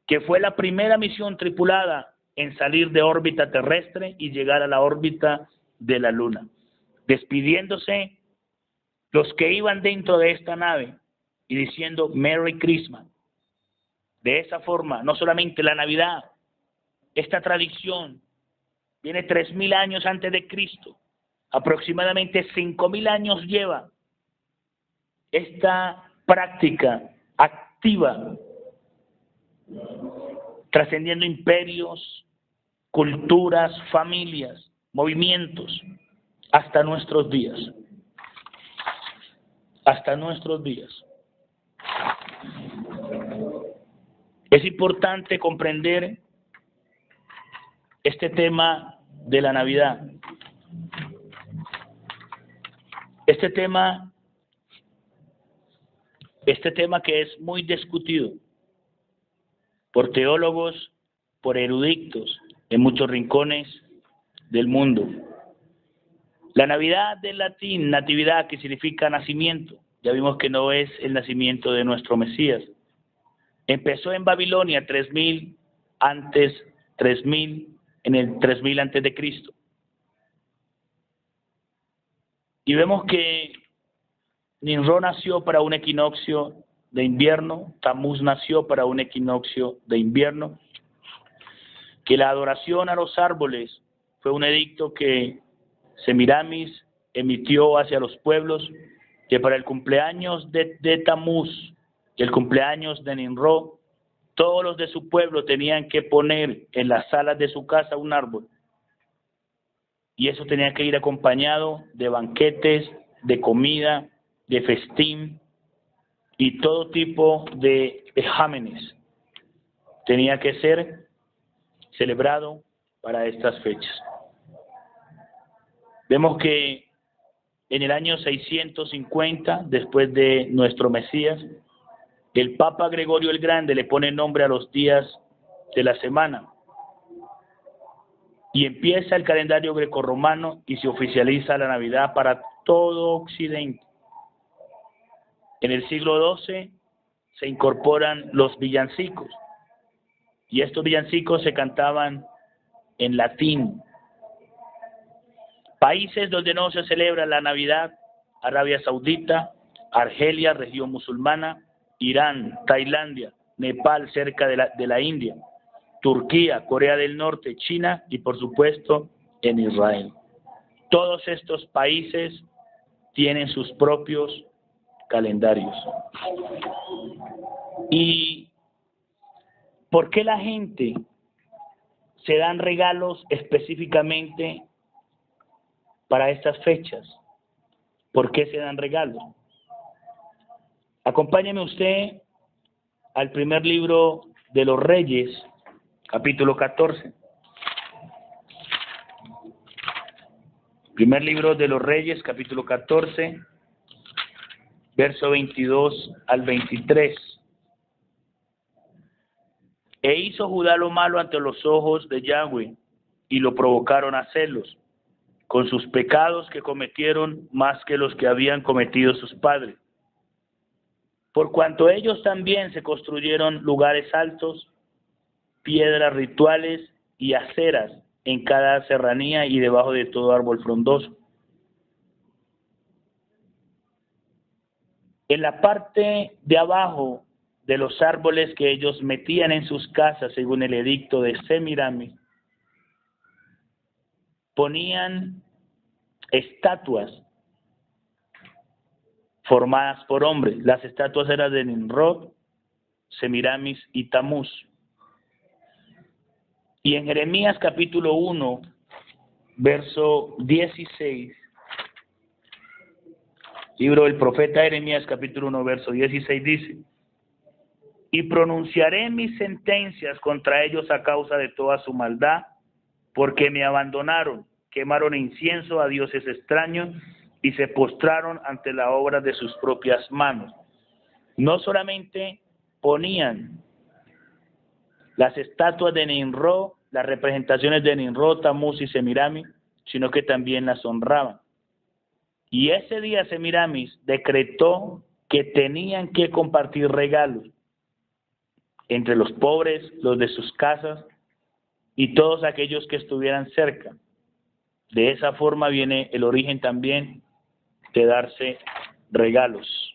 que fue la primera misión tripulada en salir de órbita terrestre y llegar a la órbita de la Luna. Despidiéndose los que iban dentro de esta nave y diciendo Merry Christmas. De esa forma, no solamente la Navidad, esta tradición viene 3.000 años antes de Cristo, aproximadamente 5.000 años lleva esta práctica activa, trascendiendo imperios, culturas, familias, movimientos, hasta nuestros días. Hasta nuestros días. Es importante comprender este tema de la Navidad. Este tema que es muy discutido por teólogos, por eruditos en muchos rincones del mundo. La Navidad del latín, natividad, que significa nacimiento, ya vimos que no es el nacimiento de nuestro Mesías. Empezó en Babilonia 3.000 en el 3000 antes de Cristo. Y vemos que Nimrod nació para un equinoccio de invierno, Tamuz nació para un equinoccio de invierno, que la adoración a los árboles fue un edicto que Semiramis emitió hacia los pueblos, que para el cumpleaños de Tamuz y el cumpleaños de Nimrod, todos los de su pueblo tenían que poner en las salas de su casa un árbol. Y eso tenía que ir acompañado de banquetes, de comida, de festín y todo tipo de vejámenes. Tenía que ser celebrado para estas fechas. Vemos que en el año 650, después de nuestro Mesías, el Papa Gregorio el Grande le pone nombre a los días de la semana. Y empieza el calendario grecorromano y se oficializa la Navidad para todo Occidente. En el siglo XII se incorporan los villancicos, y estos villancicos se cantaban en latín. Países donde no se celebra la Navidad: Arabia Saudita, Argelia, región musulmana, Irán, Tailandia, Nepal, cerca de la India, Turquía, Corea del Norte, China y por supuesto en Israel. Todos estos países tienen sus propios calendarios. ¿Y por qué la gente se dan regalos específicamente para estas fechas? ¿Por qué se dan regalos? Acompáñeme usted al primer libro de los Reyes, capítulo 14. Primer libro de los Reyes, capítulo 14, verso 22 al 23. E hizo Judá lo malo ante los ojos de Yahweh, y lo provocaron a celos, con sus pecados que cometieron más que los que habían cometido sus padres. Por cuanto ellos también se construyeron lugares altos, piedras rituales y aceras en cada serranía y debajo de todo árbol frondoso. En la parte de abajo de los árboles que ellos metían en sus casas, según el edicto de Semiramis, ponían estatuas formadas por hombres. Las estatuas eran de Nimrod, Semiramis y Tamuz. Y en Jeremías capítulo 1, verso 16, libro del profeta Jeremías capítulo 1, verso 16 dice: y pronunciaré mis sentencias contra ellos a causa de toda su maldad, porque me abandonaron, quemaron incienso a dioses extraños y se postraron ante la obra de sus propias manos. No solamente ponían las estatuas de Nimrod, las representaciones de Nimrod, Tamuz y Semiramis, sino que también las honraban. Y ese día Semiramis decretó que tenían que compartir regalos entre los pobres, los de sus casas y todos aquellos que estuvieran cerca. De esa forma viene el origen también de darse regalos.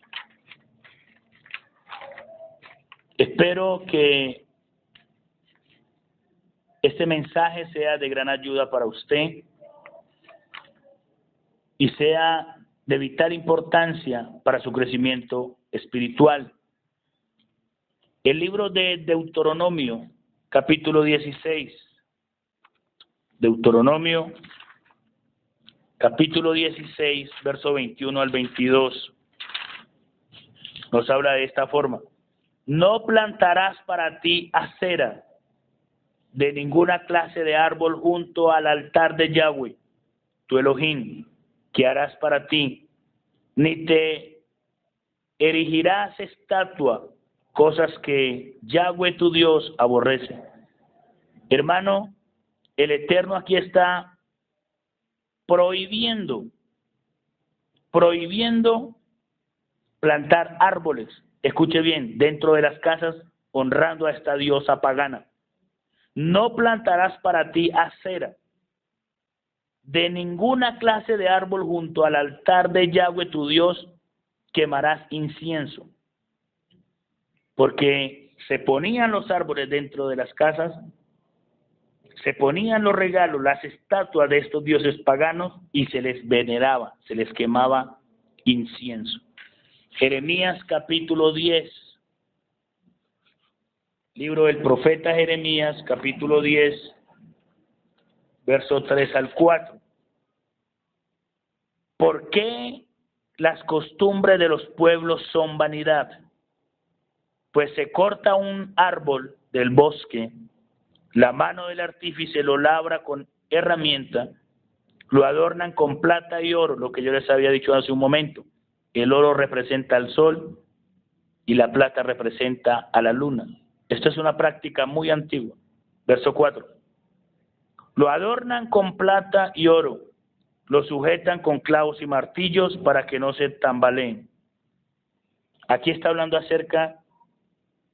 Espero que este mensaje sea de gran ayuda para usted y sea de vital importancia para su crecimiento espiritual. El libro de Deuteronomio, capítulo 16. Deuteronomio, capítulo 16, verso 21 al 22. Nos habla de esta forma: no plantarás para ti acera de ninguna clase de árbol junto al altar de Yahweh, tu Elohim, que harás para ti, ni te erigirás estatua, cosas que Yahweh tu Dios aborrece. Hermano, el Eterno aquí está prohibiendo plantar árboles, escuche bien, dentro de las casas, honrando a esta diosa pagana. No plantarás para ti acera de ninguna clase de árbol junto al altar de Yahweh tu Dios, quemarás incienso. Porque se ponían los árboles dentro de las casas, se ponían los regalos, las estatuas de estos dioses paganos y se les veneraba, se les quemaba incienso. Jeremías capítulo 10, libro del profeta Jeremías capítulo 10, verso 3 al 4. ¿Por qué las costumbres de los pueblos son vanidad? Pues se corta un árbol del bosque, la mano del artífice lo labra con herramienta, lo adornan con plata y oro, lo que yo les había dicho hace un momento. El oro representa al sol y la plata representa a la luna. Esto es una práctica muy antigua. Verso 4. Lo adornan con plata y oro, lo sujetan con clavos y martillos para que no se tambaleen. Aquí está hablando acerca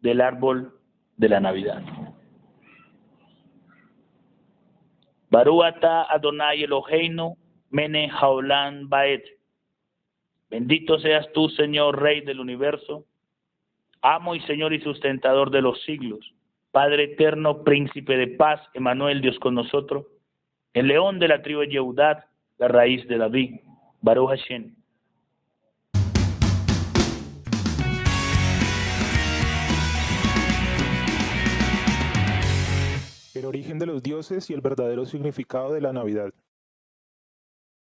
del árbol de la Navidad. Baruch atah Adonai Eloheinu melech haolam vaed. Bendito seas tú, Señor, Rey del universo, amo y Señor y sustentador de los siglos, Padre eterno, Príncipe de paz, Emmanuel, Dios con nosotros, el león de la tribu de Yehudá, la raíz de David. Baruch Hashem. El origen de los dioses y el verdadero significado de la Navidad.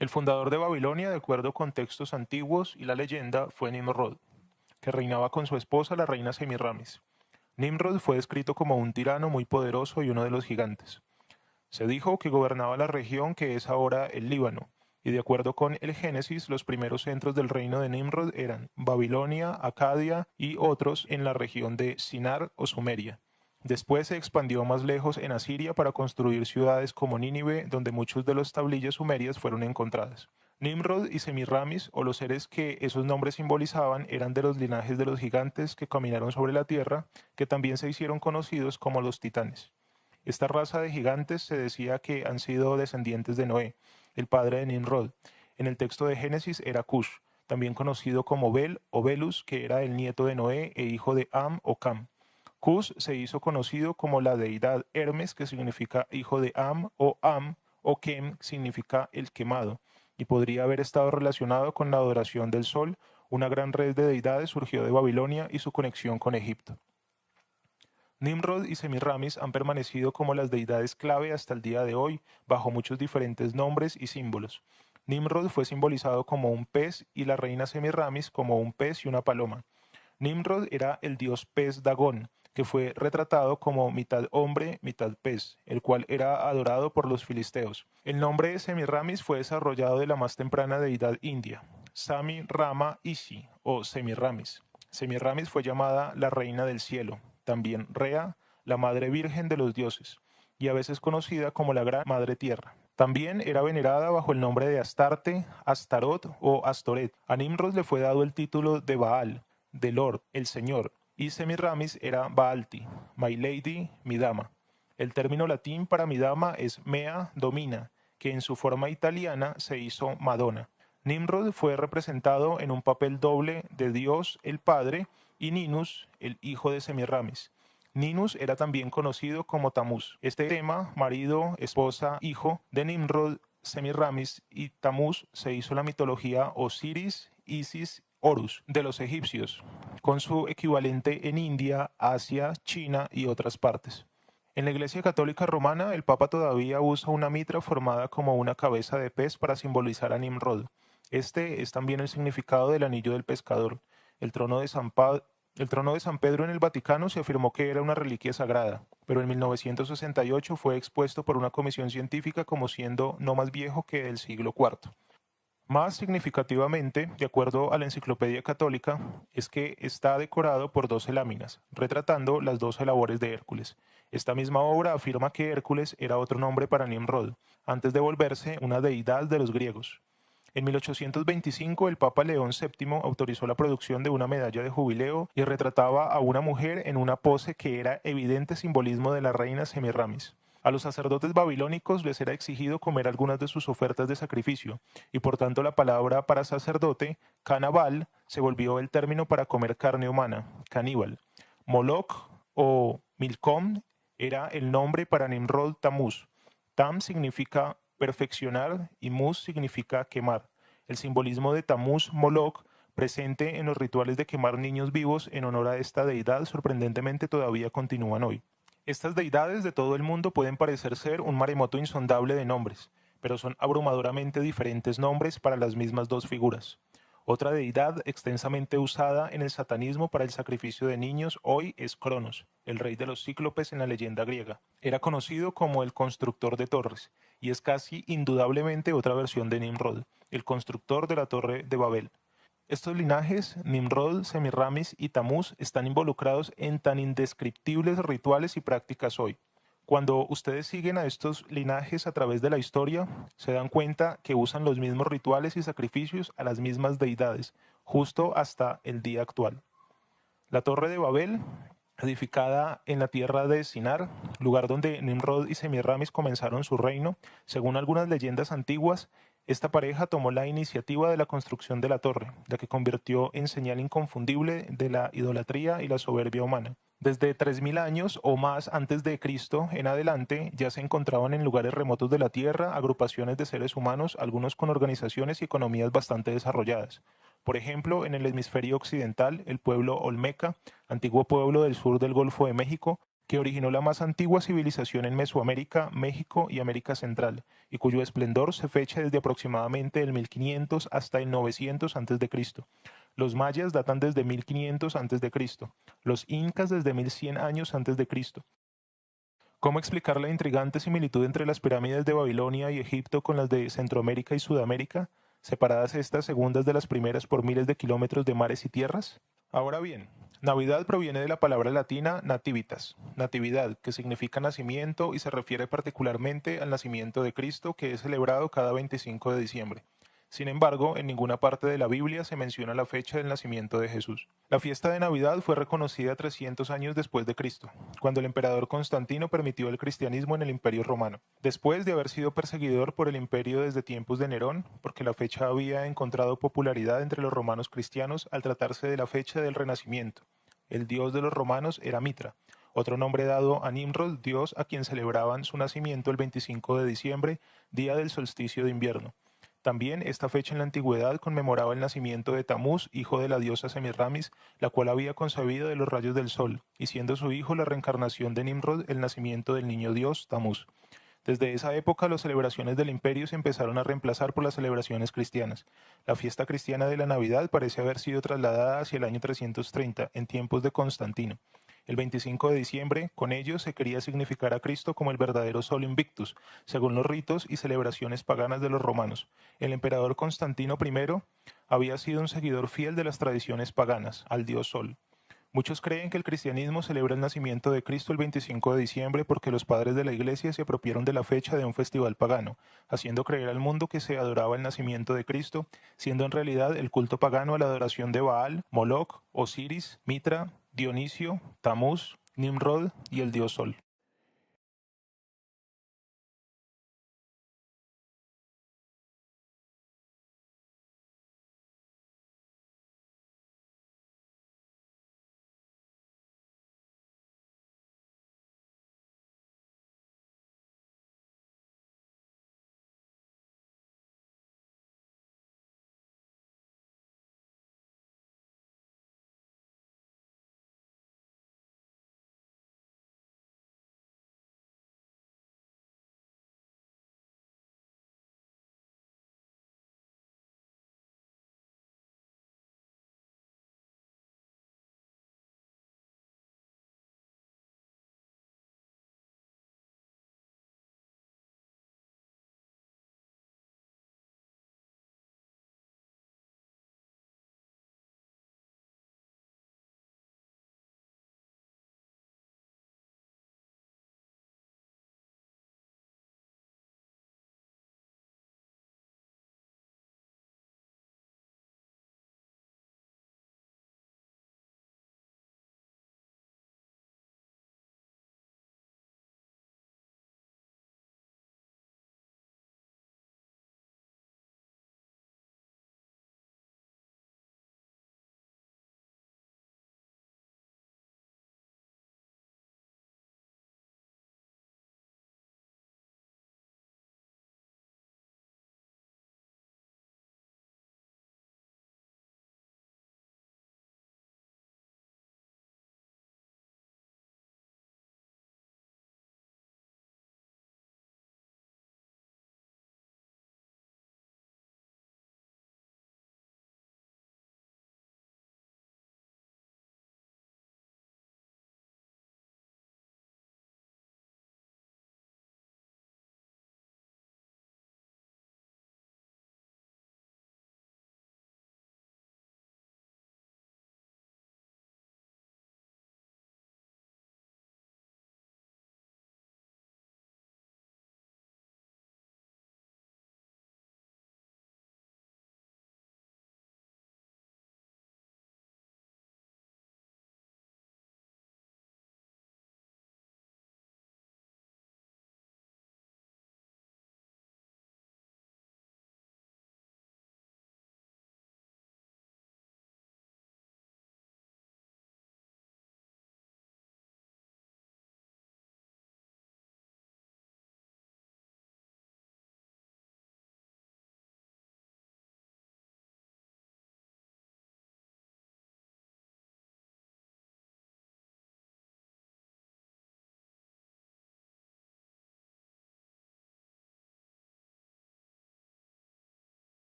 El fundador de Babilonia, de acuerdo con textos antiguos y la leyenda, fue Nimrod, que reinaba con su esposa, la reina Semiramis. Nimrod fue descrito como un tirano muy poderoso y uno de los gigantes. Se dijo que gobernaba la región que es ahora el Líbano, y de acuerdo con el Génesis, los primeros centros del reino de Nimrod eran Babilonia, Acadia y otros en la región de Sinar o Sumeria. Después se expandió más lejos en Asiria para construir ciudades como Nínive, donde muchos de los tablillas sumerias fueron encontradas. Nimrod y Semiramis, o los seres que esos nombres simbolizaban, eran de los linajes de los gigantes que caminaron sobre la tierra, que también se hicieron conocidos como los titanes. Esta raza de gigantes se decía que han sido descendientes de Noé, el padre de Nimrod. En el texto de Génesis era Cush, también conocido como Bel o Belus, que era el nieto de Noé e hijo de Am o Cam. Cush se hizo conocido como la deidad Hermes, que significa hijo de Am, o Kem significa el quemado, y podría haber estado relacionado con la adoración del sol. Una gran red de deidades surgió de Babilonia y su conexión con Egipto. Nimrod y Semiramis han permanecido como las deidades clave hasta el día de hoy, bajo muchos diferentes nombres y símbolos. Nimrod fue simbolizado como un pez y la reina Semiramis como un pez y una paloma. Nimrod era el dios pez Dagón, que fue retratado como mitad hombre, mitad pez, el cual era adorado por los filisteos. El nombre de Semiramis fue desarrollado de la más temprana deidad india, Sami Rama Ishi o Semiramis. Semiramis fue llamada la reina del cielo, también Rea, la madre virgen de los dioses, y a veces conocida como la gran madre tierra. También era venerada bajo el nombre de Astarte, Astarot o Astoret. A Nimrod le fue dado el título de Baal, de Lord, el Señor, y Semiramis era Baalti, My Lady, mi dama. El término latín para mi dama es Mea Domina, que en su forma italiana se hizo Madonna. Nimrod fue representado en un papel doble de Dios el Padre y Ninus, el hijo de Semiramis. Ninus era también conocido como Tamuz. Este tema, marido, esposa, hijo de Nimrod, Semiramis y Tamuz, se hizo la mitología Osiris, Isis, Horus de los egipcios, con su equivalente en India, Asia, China y otras partes. En la Iglesia Católica Romana, el Papa todavía usa una mitra formada como una cabeza de pez para simbolizar a Nimrod. Este es también el significado del anillo del pescador. El trono de San Pedro en el Vaticano se afirmó que era una reliquia sagrada, pero en 1968 fue expuesto por una comisión científica como siendo no más viejo que del siglo IV. Más significativamente, de acuerdo a la Enciclopedia Católica, es que está decorado por 12 láminas, retratando las 12 labores de Hércules. Esta misma obra afirma que Hércules era otro nombre para Nimrod, antes de volverse una deidad de los griegos. En 1825, el Papa León VII autorizó la producción de una medalla de jubileo y retrataba a una mujer en una pose que era evidente simbolismo de la reina Semiramis. A los sacerdotes babilónicos les era exigido comer algunas de sus ofertas de sacrificio, y por tanto la palabra para sacerdote, canabal, se volvió el término para comer carne humana, caníbal. Moloch o Milcom era el nombre para Nimrod Tamuz. Tam significa perfeccionar y Mus significa quemar. El simbolismo de Tamuz Moloch, presente en los rituales de quemar niños vivos en honor a esta deidad, sorprendentemente todavía continúan hoy. Estas deidades de todo el mundo pueden parecer ser un maremoto insondable de nombres, pero son abrumadoramente diferentes nombres para las mismas dos figuras. Otra deidad extensamente usada en el satanismo para el sacrificio de niños hoy es Cronos, el rey de los cíclopes en la leyenda griega. Era conocido como el constructor de torres, y es casi indudablemente otra versión de Nimrod, el constructor de la torre de Babel. Estos linajes, Nimrod, Semiramis y Tamuz, están involucrados en tan indescriptibles rituales y prácticas hoy. Cuando ustedes siguen a estos linajes a través de la historia, se dan cuenta que usan los mismos rituales y sacrificios a las mismas deidades, justo hasta el día actual. La Torre de Babel, edificada en la tierra de Sinar, lugar donde Nimrod y Semiramis comenzaron su reino, según algunas leyendas antiguas, esta pareja tomó la iniciativa de la construcción de la torre, la que convirtió en señal inconfundible de la idolatría y la soberbia humana. Desde 3000 años o más antes de Cristo en adelante, ya se encontraban en lugares remotos de la Tierra agrupaciones de seres humanos, algunos con organizaciones y economías bastante desarrolladas. Por ejemplo, en el hemisferio occidental, el pueblo Olmeca, antiguo pueblo del sur del Golfo de México, que originó la más antigua civilización en Mesoamérica, México y América Central, y cuyo esplendor se fecha desde aproximadamente el 1500 hasta el 900 a.C. Los mayas datan desde 1500 a.C., los incas desde 1100 años antes de Cristo. ¿Cómo explicar la intrigante similitud entre las pirámides de Babilonia y Egipto con las de Centroamérica y Sudamérica, separadas estas segundas de las primeras por miles de kilómetros de mares y tierras? Ahora bien, Navidad proviene de la palabra latina nativitas, natividad, que significa nacimiento y se refiere particularmente al nacimiento de Cristo, que es celebrado cada 25 de diciembre. Sin embargo, en ninguna parte de la Biblia se menciona la fecha del nacimiento de Jesús. La fiesta de Navidad fue reconocida 300 años después de Cristo, cuando el emperador Constantino permitió el cristianismo en el Imperio Romano. Después de haber sido perseguidor por el imperio desde tiempos de Nerón, porque la fecha había encontrado popularidad entre los romanos cristianos al tratarse de la fecha del Renacimiento. El dios de los romanos era Mitra, otro nombre dado a Nimrod, dios a quien celebraban su nacimiento el 25 de diciembre, día del solsticio de invierno. También esta fecha en la antigüedad conmemoraba el nacimiento de Tamuz, hijo de la diosa Semiramis, la cual había concebido de los rayos del sol, y siendo su hijo la reencarnación de Nimrod, el nacimiento del niño dios Tamuz. Desde esa época, las celebraciones del imperio se empezaron a reemplazar por las celebraciones cristianas. La fiesta cristiana de la Navidad parece haber sido trasladada hacia el año 330, en tiempos de Constantino. El 25 de diciembre, con ello, se quería significar a Cristo como el verdadero Sol Invictus, según los ritos y celebraciones paganas de los romanos. El emperador Constantino I había sido un seguidor fiel de las tradiciones paganas, al dios Sol. Muchos creen que el cristianismo celebra el nacimiento de Cristo el 25 de diciembre porque los padres de la Iglesia se apropiaron de la fecha de un festival pagano, haciendo creer al mundo que se adoraba el nacimiento de Cristo, siendo en realidad el culto pagano a la adoración de Baal, Moloch, Osiris, Mitra, Dionisio, Tamuz, Nimrod y el dios Sol.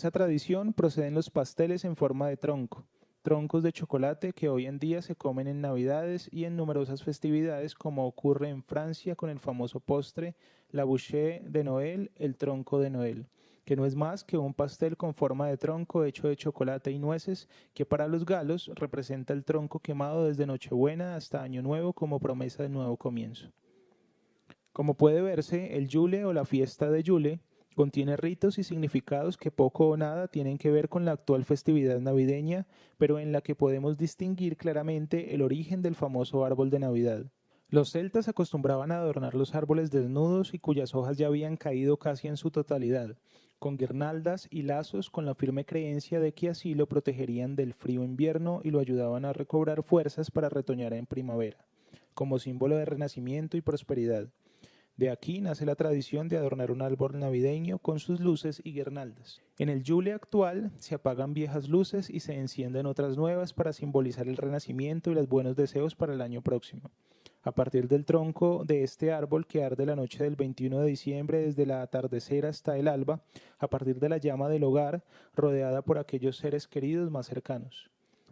esa tradición proceden los pasteles en forma de tronco, troncos de chocolate que hoy en día se comen en Navidades y en numerosas festividades, como ocurre en Francia con el famoso postre la bûche de Noël, el tronco de Noel, que no es más que un pastel con forma de tronco hecho de chocolate y nueces, que para los galos representa el tronco quemado desde Nochebuena hasta Año Nuevo como promesa de nuevo comienzo. Como puede verse, el Yule o la fiesta de Yule contiene ritos y significados que poco o nada tienen que ver con la actual festividad navideña, pero en la que podemos distinguir claramente el origen del famoso árbol de Navidad. Los celtas acostumbraban a adornar los árboles desnudos y cuyas hojas ya habían caído casi en su totalidad, con guirnaldas y lazos, con la firme creencia de que así lo protegerían del frío invierno y lo ayudaban a recobrar fuerzas para retoñar en primavera, como símbolo de renacimiento y prosperidad. De aquí nace la tradición de adornar un árbol navideño con sus luces y guirnaldas. En el Yule actual se apagan viejas luces y se encienden otras nuevas para simbolizar el renacimiento y los buenos deseos para el año próximo. A partir del tronco de este árbol que arde la noche del 21 de diciembre desde el atardecer hasta el alba, a partir de la llama del hogar, rodeada por aquellos seres queridos más cercanos.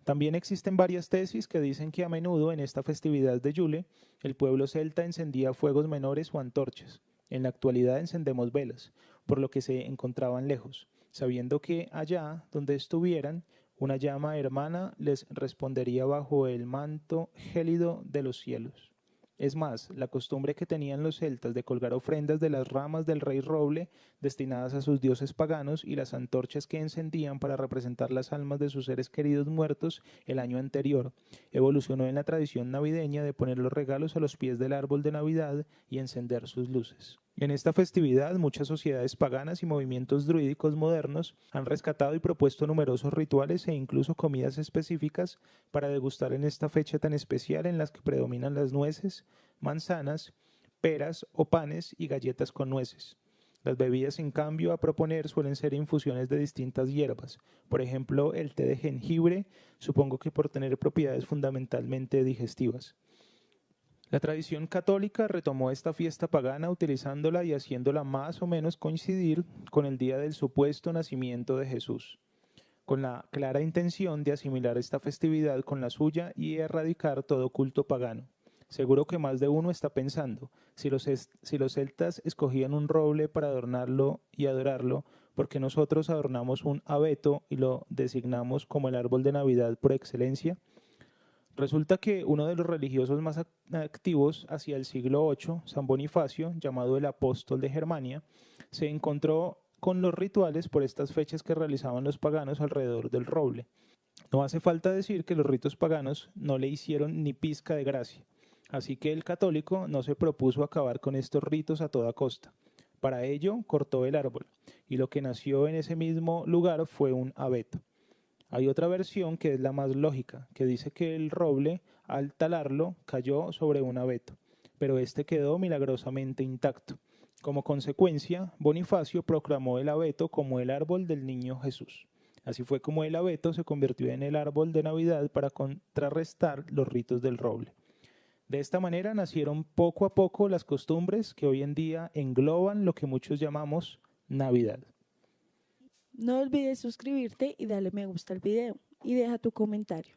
También existen varias tesis que dicen que a menudo en esta festividad de Yule el pueblo celta encendía fuegos menores o antorchas. En la actualidad encendemos velas, por lo que se encontraban lejos, sabiendo que allá donde estuvieran, una llama hermana les respondería bajo el manto gélido de los cielos. Es más, la costumbre que tenían los celtas de colgar ofrendas de las ramas del rey roble destinadas a sus dioses paganos y las antorchas que encendían para representar las almas de sus seres queridos muertos el año anterior, evolucionó en la tradición navideña de poner los regalos a los pies del árbol de Navidad y encender sus luces. En esta festividad, muchas sociedades paganas y movimientos druídicos modernos han rescatado y propuesto numerosos rituales e incluso comidas específicas para degustar en esta fecha tan especial en las que predominan las nueces, manzanas, peras o panes y galletas con nueces. Las bebidas, en cambio, a proponer suelen ser infusiones de distintas hierbas, por ejemplo, el té de jengibre, supongo que por tener propiedades fundamentalmente digestivas. La tradición católica retomó esta fiesta pagana utilizándola y haciéndola más o menos coincidir con el día del supuesto nacimiento de Jesús, con la clara intención de asimilar esta festividad con la suya y erradicar todo culto pagano. Seguro que más de uno está pensando, si los celtas escogían un roble para adornarlo y adorarlo, ¿por qué nosotros adornamos un abeto y lo designamos como el árbol de Navidad por excelencia? Resulta que uno de los religiosos más activos hacia el siglo VIII, San Bonifacio, llamado el apóstol de Germania, se encontró con los rituales por estas fechas que realizaban los paganos alrededor del roble. No hace falta decir que los ritos paganos no le hicieron ni pizca de gracia, así que el católico no se propuso acabar con estos ritos a toda costa. Para ello cortó el árbol, y lo que nació en ese mismo lugar fue un abeto. Hay otra versión que es la más lógica, que dice que el roble, al talarlo, cayó sobre un abeto, pero este quedó milagrosamente intacto. Como consecuencia, Bonifacio proclamó el abeto como el árbol del niño Jesús. Así fue como el abeto se convirtió en el árbol de Navidad para contrarrestar los ritos del roble. De esta manera nacieron poco a poco las costumbres que hoy en día engloban lo que muchos llamamos Navidad. No olvides suscribirte y darle me gusta al video y deja tu comentario.